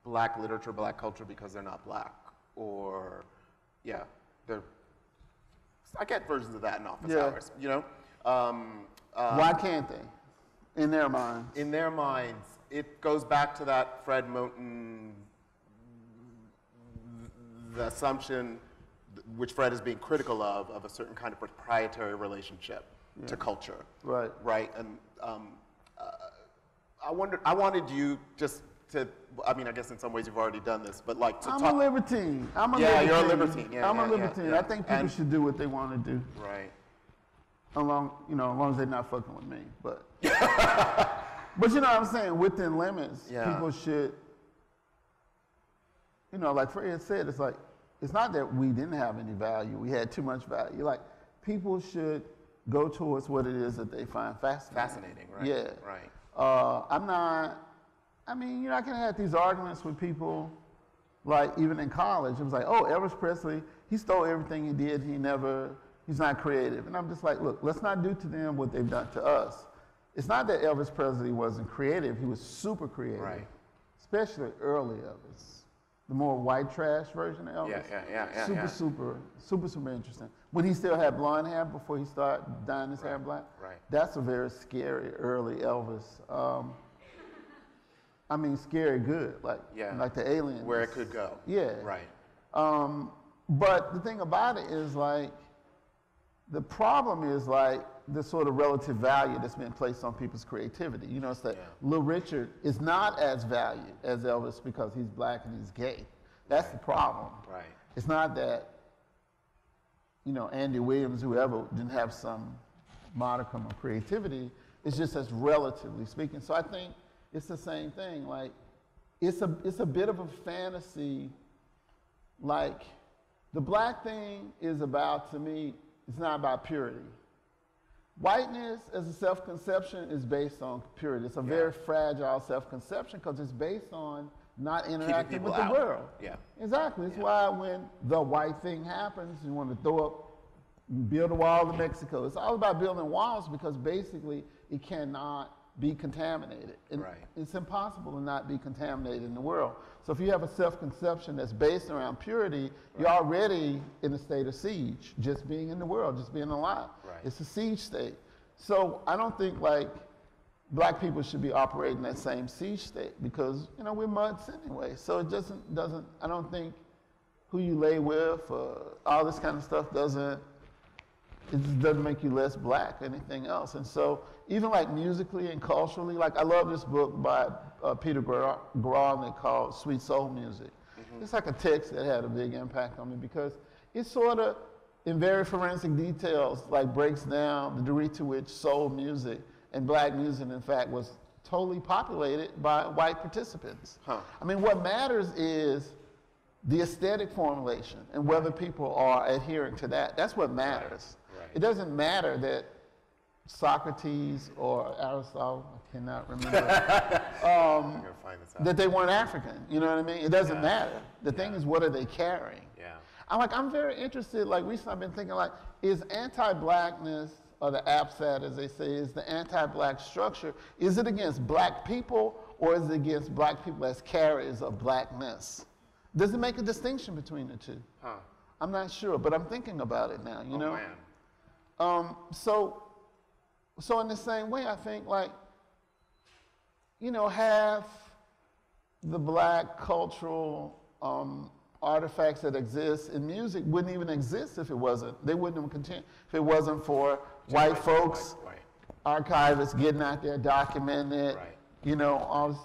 black literature, black culture because they're not black, or I get versions of that in office hours, you know. Why can't they? In their minds. In their minds, it goes back to that Fred Moten, the assumption, which Fred is being critical of a certain kind of proprietary relationship to culture. Right. Right. And I wanted you just to, I mean, I guess in some ways you've already done this, but like to talk. I'm a libertine. You're a libertine. I'm a libertine. I think people should do what they want to do. Right. As long as they're not fucking with me. But but you know what I'm saying? Within limits, people should, you know, like Fred said, it's like, it's not that we didn't have any value. We had too much value. Like, people should go towards what it is that they find fascinating. Fascinating, right? Yeah. Right. I can have these arguments with people, like even in college. It was like, oh, Elvis Presley, he stole everything he did. He's not creative. And I'm just like, look, let's not do to them what they've done to us. It's not that Elvis Presley wasn't creative. He was super creative. Right. Especially early Elvis. The more white trash version of Elvis. Super interesting. When he still had blonde hair before he started dyeing his hair black. Right. That's a very scary early Elvis. Scary good, like the alien. Where it could go. Yeah. Right. But the thing about it is like, The problem is like the sort of relative value that's been placed on people's creativity. You know, it's that Little Richard is not as valued as Elvis because he's black and he's gay. That's the problem. Right. It's not that, you know, Andy Williams, whoever, didn't have some modicum of creativity. It's just as relatively speaking. So I think it's the same thing. Like, it's a bit of a fantasy. Like, the black thing is about, to me, it's not about purity. Whiteness as a self-conception is based on purity. It's a very fragile self-conception because it's based on not interacting with the world. Yeah. Exactly. It's why when the white thing happens, you want to throw up, build a wall to Mexico. It's all about building walls because basically it cannot be contaminated. And it's impossible to not be contaminated in the world. So if you have a self-conception that's based around purity, you're already in a state of siege, just being in the world, just being alive. It's a siege state. So I don't think like black people should be operating that same siege state because, you know, we're mutts anyway. So it doesn't, I don't think who you lay with or all this kind of stuff it just doesn't make you less black or anything else. And so even like musically and culturally, like I love this book by Peter Grauman called Sweet Soul Music. It's like a text that had a big impact on me because it sort of, in very forensic details, like breaks down the degree to which soul music and black music, in fact, was totally populated by white participants. I mean, what matters is the aesthetic formulation and whether people are adhering to that. That's what matters. It doesn't matter that Socrates or Aristotle, I cannot remember, that they weren't African. You know what I mean? It doesn't matter. The thing is, what are they carrying? I'm very interested, like recently I've been thinking like, is anti-blackness, or the APSAT as they say, is the anti-black structure, is it against black people or is it against black people as carriers of blackness? Does it make a distinction between the two? I'm not sure, but I'm thinking about it now, you know? Man. So in the same way, I think like, you know, half the black cultural artifacts that exist in music wouldn't even exist if it wasn't. They wouldn't even continue if it wasn't for white folks, archivists getting out there, documenting it. You know,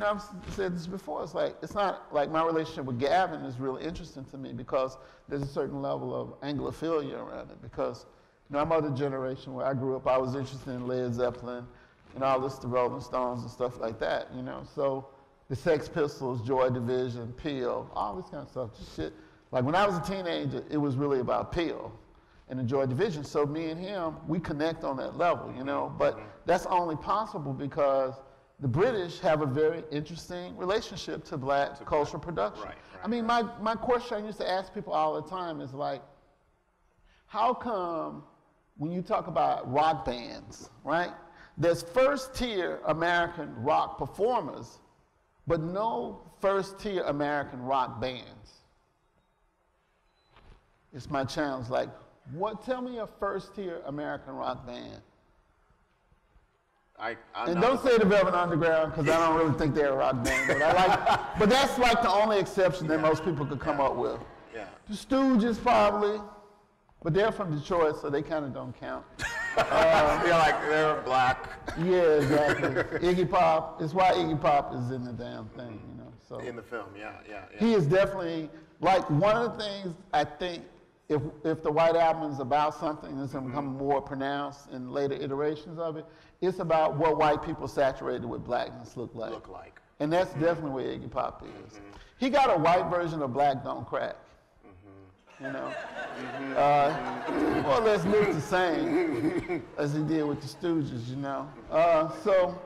I've said this before. It's not like my relationship with Gavin is really interesting to me because there's a certain level of Anglophilia around it. Because you know, I'm of the generation where I grew up. I was interested in Led Zeppelin and all this, the Rolling Stones and stuff like that. You know, so. The Sex Pistols, Joy Division, Peel, all this kind of stuff, just shit. Like when I was a teenager, it was really about Peel and the Joy Division. So me and him, we connect on that level, you know. But that's only possible because the British have a very interesting relationship to black cultural production. I mean, my question I used to ask people all the time is like, how come when you talk about rock bands, right? There's first-tier American rock performers, but no first-tier American rock bands. It's my challenge, like, tell me a first-tier American rock band. And don't say the Velvet Underground, because I don't really think they're a rock band, but that's like the only exception that most people could come up with. The Stooges probably, but they're from Detroit, so they kind of don't count. They're black. Yeah, exactly. Iggy Pop. It's why Iggy Pop is in the damn thing, you know. So in the film, yeah. He is definitely like one of the things I think. If the White Album is about something that's going to become more pronounced in later iterations of it, it's about what white people saturated with blackness look like. And that's definitely where Iggy Pop is. He got a white version of Black Don't Crack. You know, more or less looks the same as he did with the Stooges, you know. So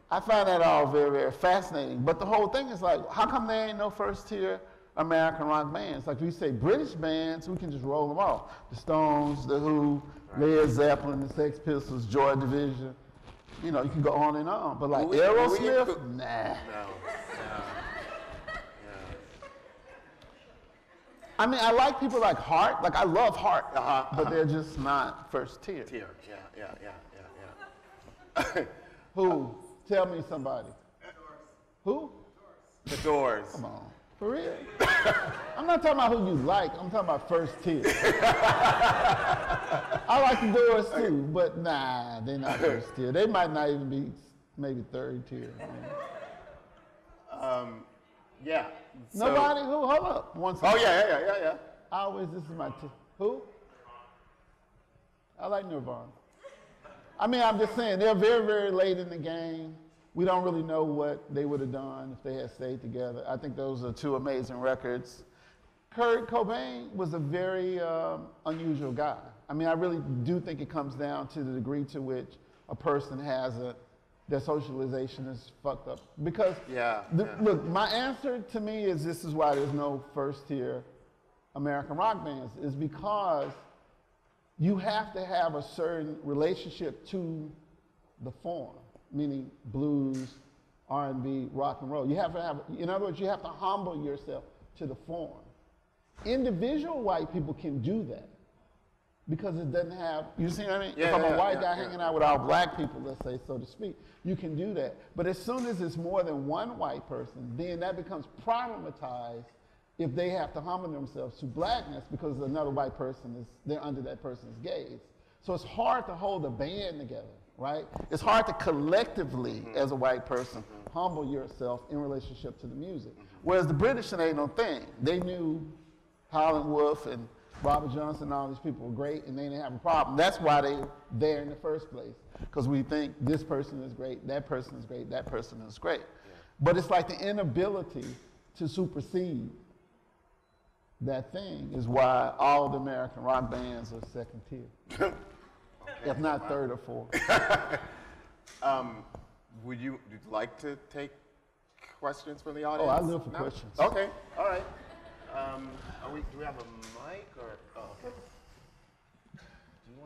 I find that all very, very fascinating. But the whole thing is like, how come there ain't no first-tier American rock bands? Like we say British bands, we can just roll them off. The Stones, The Who, Led Zeppelin, the Sex Pistols, Joy Division. You know, you can go on and on. But like Aerosmith, nah. No. I mean, I like people like Heart. Like, I love Heart, but they're just not first tier. Who? Tell me somebody. Who? The Doors. Come on. For real? I'm not talking about who you like. I'm talking about first tier. I like the Doors too, but nah, they're not first tier. They might not even be maybe third tier. Yeah. Nobody? Who? Hold up. One second. Oh, yeah. I always, this is my who? I like Nirvana. I mean, I'm just saying, they're very, very late in the game. We don't really know what they would have done if they had stayed together. I think those are two amazing records. Kurt Cobain was a very unusual guy. I mean, I really do think it comes down to the degree to which a person has their socialization is fucked up. Because, look, my answer to me is this is why there's no first tier American rock bands, is because you have to have a certain relationship to the form, meaning blues, R&B, rock and roll. You have to have, in other words, you have to humble yourself to the form. Individual white people can do that because it doesn't have, you see what I mean? If I'm a white guy hanging out with all black people, let's say, so to speak, you can do that. But as soon as it's more than one white person, then that becomes problematized if they have to humble themselves to blackness because another white person they're under that person's gaze. So it's hard to hold a band together, right? It's hard to collectively, as a white person, humble yourself in relationship to the music. Whereas the British, it ain't no thing. They knew Howlin' Wolf and Robert Johnson and all these people were great and they didn't have a problem. That's why they're there in the first place. Because we think this person is great, that person is great, that person is great. But it's like the inability to supersede that thing is why all the American rock bands are second tier, if not third or fourth. Would you like to take questions from the audience? Oh, I live for questions. Okay, all right. Do we have a mic or? Oh.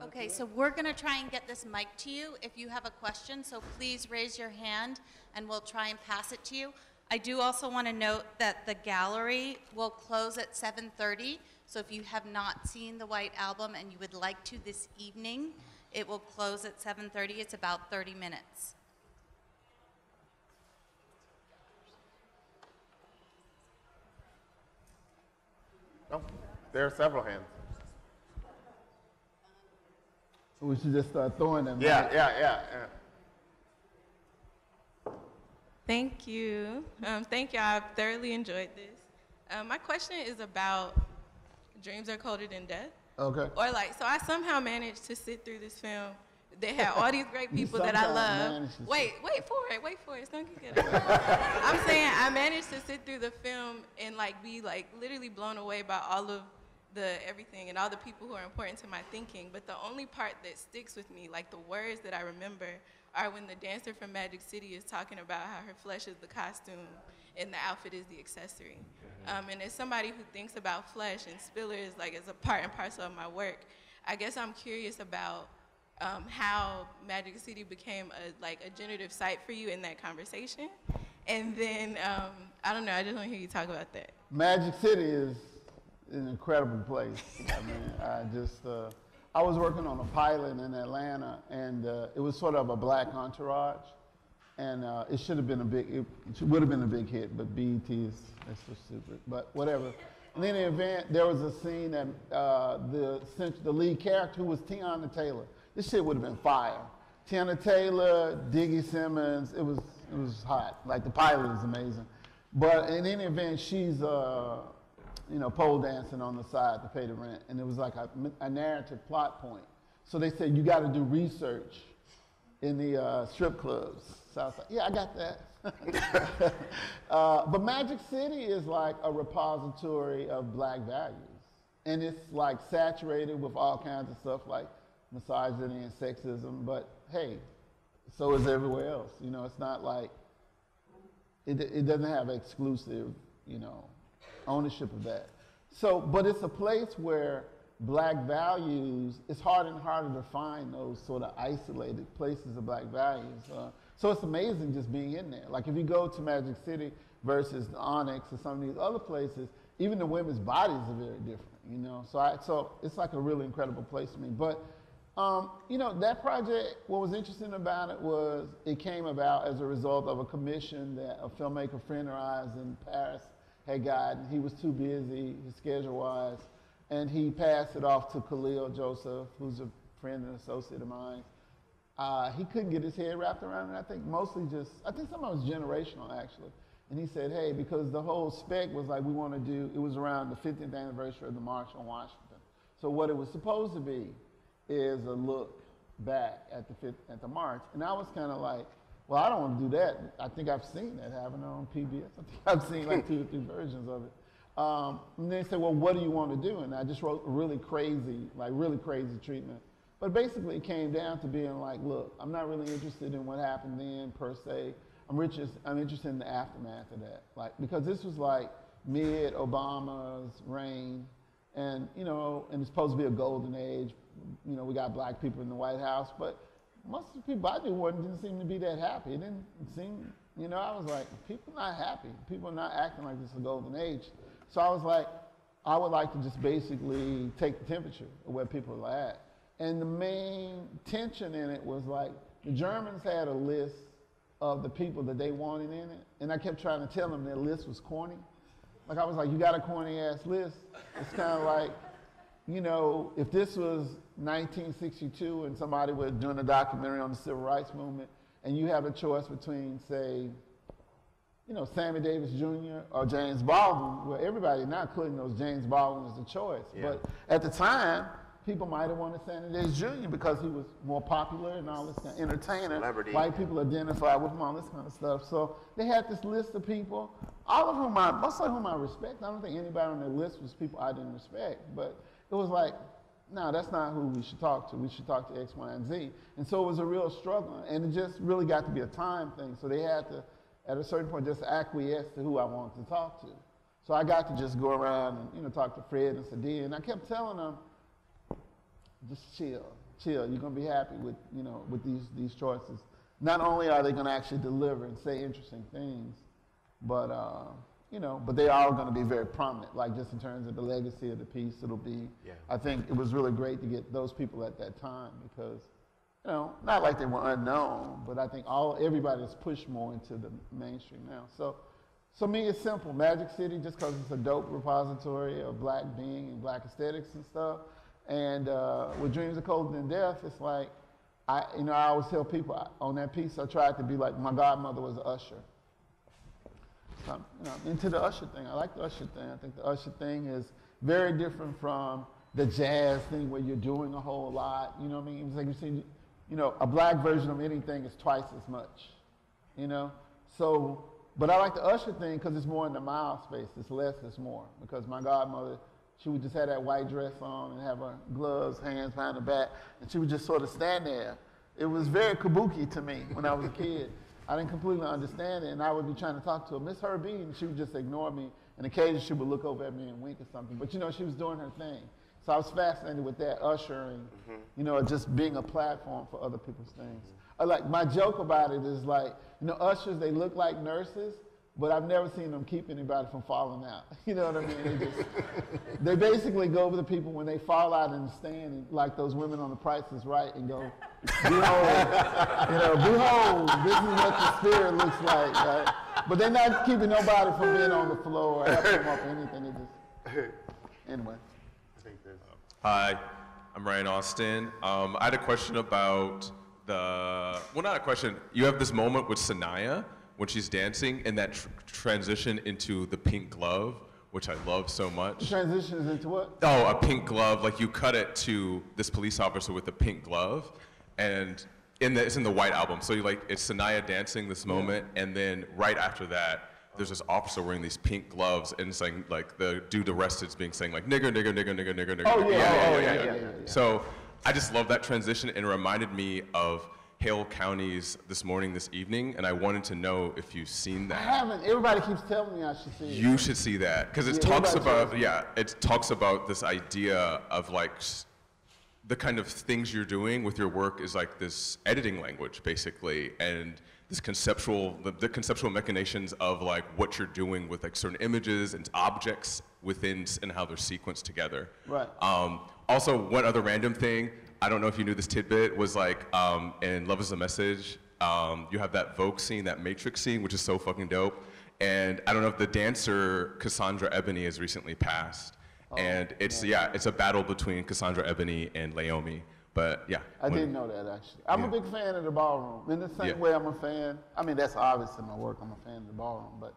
Okay, so we're going to try and get this mic to you if you have a question, so please raise your hand and we'll try and pass it to you. I do also want to note that the gallery will close at 7:30, so if you have not seen the White Album and you would like to this evening, it will close at 7:30. It's about 30 minutes. Oh, there are several hands. So we should just start throwing them. Yeah. Thank you. Thank you. I've thoroughly enjoyed this. My question is about Dreams Are Colder Than Death. Okay. Or like, so I somehow managed to sit through this film. They had all these great people that I love. Wait for it. It's gonna get good. I'm saying I managed to sit through the film and like be like literally blown away by all of everything and all the people who are important to my thinking. But the only part that sticks with me, like the words that I remember, are when the dancer from Magic City is talking about how her flesh is the costume and the outfit is the accessory. And as somebody who thinks about flesh and spillers like as a part and parcel of my work, I guess I'm curious about how Magic City became a generative site for you in that conversation. And then, I don't know, I just want to hear you talk about that. Magic City is an incredible place. I mean, I was working on a pilot in Atlanta, and it was sort of a black entourage, and it should have been it would have been a big hit, but BET that's so stupid, but whatever. And in the event, there was a scene that the lead character, who was Tiana Taylor, this shit would have been fire. Tiana Taylor, Diggy Simmons, it was hot. Like the pilot is amazing. But in any event, she's pole dancing on the side to pay the rent. And it was like a narrative plot point. So they said, you got to do research in the strip clubs. So I was like, yeah, I got that. But Magic City is like a repository of black values. And it's like saturated with all kinds of stuff like misogyny and sexism. But hey, so is everywhere else. You know, it's not like, it doesn't have exclusive, ownership of that. So, but it's a place where black values, it's harder and harder to find those sort of isolated places of black values. So it's amazing just being in there. Like if you go to Magic City versus the Onyx or some of these other places, even the women's bodies are very different, So it's like a really incredible place to me. But, that project, what was interesting about it was it came about as a result of a commission that a filmmaker friend of ours in Paris had gotten. He was too busy, his schedule-wise, and he passed it off to Khalil Joseph, who's a friend and associate of mine. He couldn't get his head wrapped around it. I think mostly just, I think some of it was generational, actually. And he said, hey, because the whole spec was like, we want to do, it was around the 50th anniversary of the March on Washington. So what it was supposed to be is a look back at the march. And I was kind of like, well, I don't want to do that. I think I've seen that happen on PBS. I think I've seen like 2 or 3 versions of it. And they said, well, what do you want to do? And I just wrote really crazy treatment. But basically it came down to being like, look, I'm not really interested in what happened then per se. I'm interested in the aftermath of that. Like, because this was like mid Obama's reign, and and it's supposed to be a golden age. We got black people in the White House, but most of the people I knew didn't seem to be that happy. It didn't seem, I was like, people are not happy. People are not acting like this is a golden age. So I was like, I would like to just basically take the temperature of where people are at. And the main tension in it was like, the Germans had a list of the people that they wanted in it, and I kept trying to tell them their list was corny. Like I was like, you got a corny ass list. It's kind of like, if this was 1962 and somebody was doing a documentary on the civil rights movement, and you have a choice between, say, Sammy Davis Jr. or James Baldwin, well, everybody now clearly knows James Baldwin is the choice. Yeah. But at the time, people might have wanted Sammy Davis Jr. because he was more popular and all this kind of entertainer. Celebrity. White people identify with him, all this kind of stuff. So they had this list of people, most of whom I respect. I don't think anybody on their list was people I didn't respect. But it was like, no, that's not who we should talk to. We should talk to X, Y, and Z. And so it was a real struggle. And it just really got to be a time thing. So they had to, at a certain point, just acquiesce to who I wanted to talk to. So I got to just go around and talk to Fred and Sadia. And I kept telling them, just chill. You're gonna be happy with with these choices. Not only are they gonna actually deliver and say interesting things, but but they are gonna be very prominent. Like just in terms of the legacy of the piece, it'll be. Yeah. I think it was really great to get those people at that time because, not like they were unknown, but I think everybody's pushed more into the mainstream now. So me, it's simple. Magic City, just because it's a dope repository of black being and black aesthetics and stuff. And with Dreams Are Colder Than Death, it's like, I always tell people on that piece, I tried to be like, my godmother was an usher. So I'm into the usher thing. I like the usher thing. I think the usher thing is very different from the jazz thing where you're doing a whole lot. You know what I mean? It's like you see, a black version of anything is twice as much. So, but I like the usher thing because it's more in the mild space. It's less is more. Because my godmother, she would just have that white dress on and have her gloves, hands behind her back, and she would just sort of stand there. It was very kabuki to me when I was a kid. I didn't completely understand it, and I would be trying to talk to her, Miss Herbie, and she would just ignore me, and occasionally she would look over at me and wink or something. But she was doing her thing. So I was fascinated with that ushering, just being a platform for other people's things. Like my joke about it is like, ushers, they look like nurses, but I've never seen them keep anybody from falling out. You know what I mean? They basically go over to people when they fall out in the stand, and, like those women on The Price is Right, and go, behold, this is what the spirit looks like, right? But they're not keeping nobody from being on the floor or helping them up or anything. They just, anyway. Hi, I'm Ryan Austin. I had a question about not a question. You have this moment with Sanaya when she's dancing and that transition into the pink glove, which I love so much. Transitions into what? Oh, a pink glove. Like you cut it to this police officer with a pink glove, and it's in the White Album. So it's Sanaya dancing this moment, and then right after that, there's this officer wearing these pink gloves and saying like the dude arrested is saying like nigger, nigger, nigger, nigger, nigger, nigger. Oh yeah. So I just love that transition, and it reminded me of Hale County's This Evening, and I wanted to know if you've seen that. I haven't. Everybody keeps telling me I should see it. You should see that, because it talks about this idea of like the kind of things you're doing with your work is like this editing language, basically, and this conceptual, the conceptual machinations of like what you're doing with like certain images and objects within and how they're sequenced together. Right. Also, one other random thing, I don't know if you knew this tidbit, was like in Love is a Message, you have that Vogue scene, that Matrix scene, which is so fucking dope. And I don't know if the dancer Cassandra Ebony has recently passed. And it's a battle between Cassandra Ebony and Laomi. But yeah. I didn't know that actually. I'm a big fan of the ballroom. In the same way I'm a fan, I mean that's obvious in my work, I'm a fan of the ballroom. But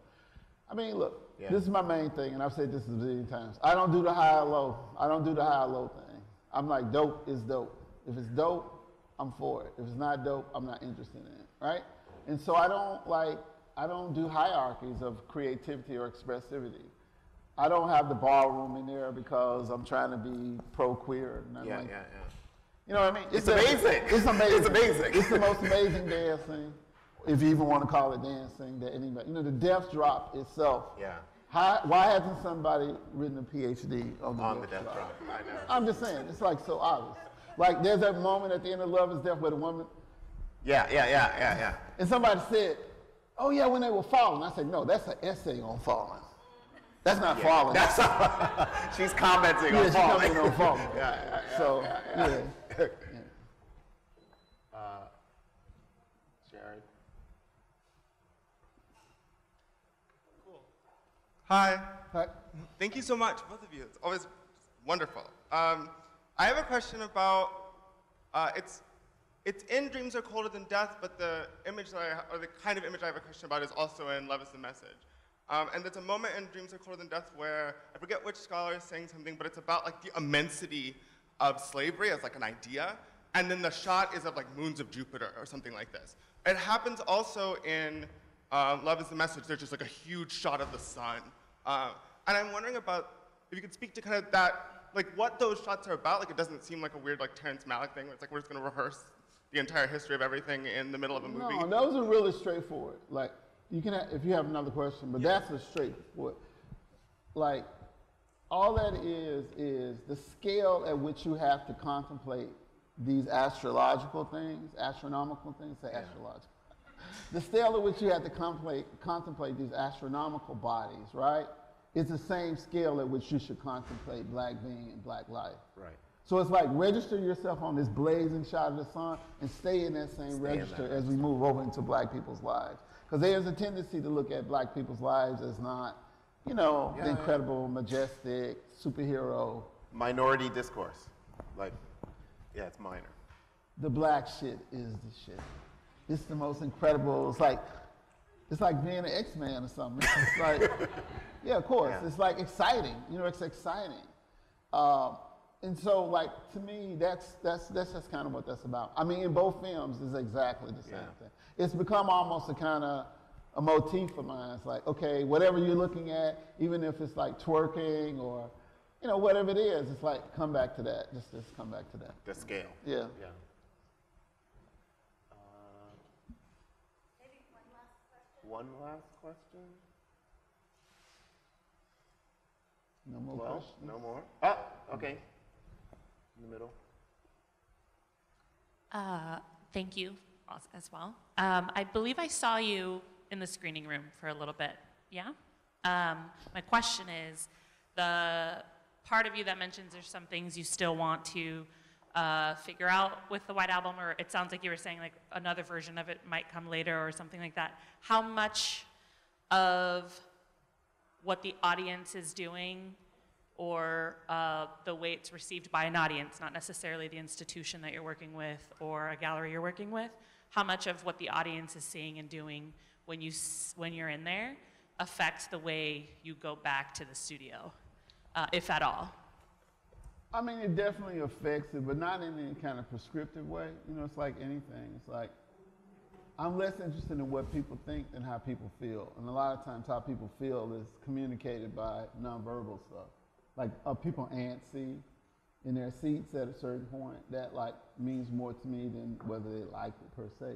I mean look, this is my main thing, and I've said this a zillion times. I don't do the high or low. I don't do the high or low thing. I'm like, dope is dope. If it's dope, I'm for it. If it's not dope, I'm not interested in it, right? And so I don't do hierarchies of creativity or expressivity. I don't have the ballroom in there because I'm trying to be pro-queer. You know what I mean? It's amazing. It's amazing. It's amazing. It's the most amazing dancing, if you even want to call it dancing, that anybody, the death drop itself. Yeah. Why hasn't somebody written a PhD on the death drop? I know. I'm just saying, it's like so obvious. Like there's that moment at the end of Love is Death where the woman. Yeah. And somebody said, oh yeah, when they were falling. I said, no, that's an essay on falling. That's not falling. She's commenting on she's falling. commenting on falling. So, yeah. Jared. Hi. Hi. Thank you so much, both of you. It's always wonderful. I have a question about, it's in Dreams Are Colder Than Death, but the image that or the kind of image I have a question about is also in Love is the Message. And there's a moment in Dreams Are Colder Than Death where, I forget which scholar is saying something, but it's about like the immensity of slavery as like an idea, and then the shot is of like moons of Jupiter or something like this. It happens also in Love is the Message. There's just like a huge shot of the sun. And I'm wondering about, if you could speak to kind of that, like what those shots are about. Like it doesn't seem like a weird like Terrence Malick thing where it's like we're just gonna rehearse the entire history of everything in the middle of a movie. No, those are really straightforward. Like, you can, if you have another question, but that's a straightforward. Like, all that is the scale at which you have to contemplate these astrological things, astronomical things, astrological. The scale at which you have to contemplate these astronomical bodies, right? It's the same scale at which you should contemplate black being and black life. Right. So it's like register yourself on this blazing shot of the sun and stay in that same register as we move over into black people's lives. Because there's a tendency to look at black people's lives as not, the incredible, majestic, superhero. Minority discourse. Like, it's minor. The black shit is the shit. It's the most incredible. It's like being an X-Man or something. It's like, of course. Yeah. It's like exciting. It's exciting. And so, like, to me, that's just kind of what that's about. I mean, in both films, it's exactly the same thing. It's become almost a kind of a motif of mine. It's like, okay, whatever you're looking at, even if it's like twerking or, whatever it is, it's like, come back to that. Just come back to that. The scale. Yeah. Maybe one last question? No more questions? No more. Oh, okay. In the middle. Thank you as well. I believe I saw you in the screening room for a little bit. Yeah? My question is, the part of you that mentions there's some things you still want to figure out with the White Album, or it sounds like you were saying like another version of it might come later or something like that. How much of what the audience is doing or the way it's received by an audience, not necessarily the institution that you're working with or a gallery you're working with, how much of what the audience is seeing and doing when you're in there affects the way you go back to the studio, if at all? I mean, it definitely affects it, but not in any kind of prescriptive way. It's like anything. It's like, I'm less interested in what people think than how people feel. And a lot of times how people feel is communicated by nonverbal stuff. Like, are people antsy in their seats at a certain point? That like means more to me than whether they like it per se,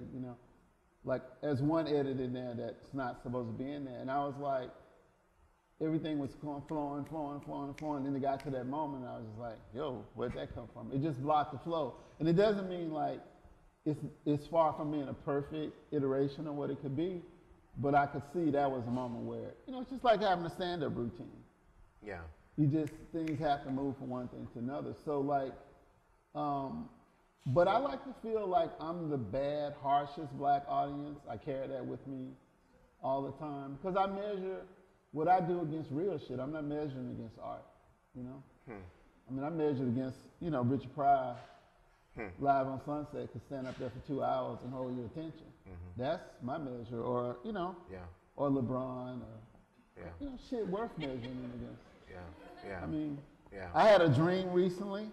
Like, there's one edit in there that's not supposed to be in there. And I was like, everything was flowing. Then it got to that moment, and I was just like, yo, where'd that come from? It just blocked the flow. And it doesn't mean like it's far from being a perfect iteration of what it could be, but I could see that was a moment where, it's just like having a stand-up routine. Yeah. Things have to move from one thing to another. So like, but I like to feel like I'm the bad, harshest black audience. I carry that with me all the time because I measure what I do against real shit. I'm not measuring against art, you know? I mean, I measured against, you know, Richard Pryor live on Sunset could stand up there for 2 hours and hold your attention. That's my measure, or, you know, or LeBron, or, you know, shit worth measuring against. I mean, I had a dream recently.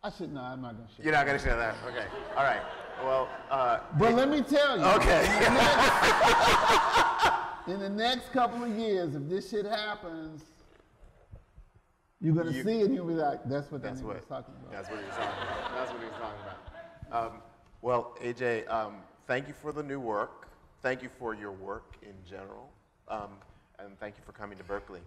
I'm not going to share. You're not going to share that? Okay. All right. Well, but let me tell you. Okay. In the next couple of years, if this shit happens, you're going to see it and you'll be like, that's what that nigga was talking about. That's what he was talking about. That's what he was talking about. Well, AJ, thank you for the new work. Thank you for your work in general. And thank you for coming to Berkeley.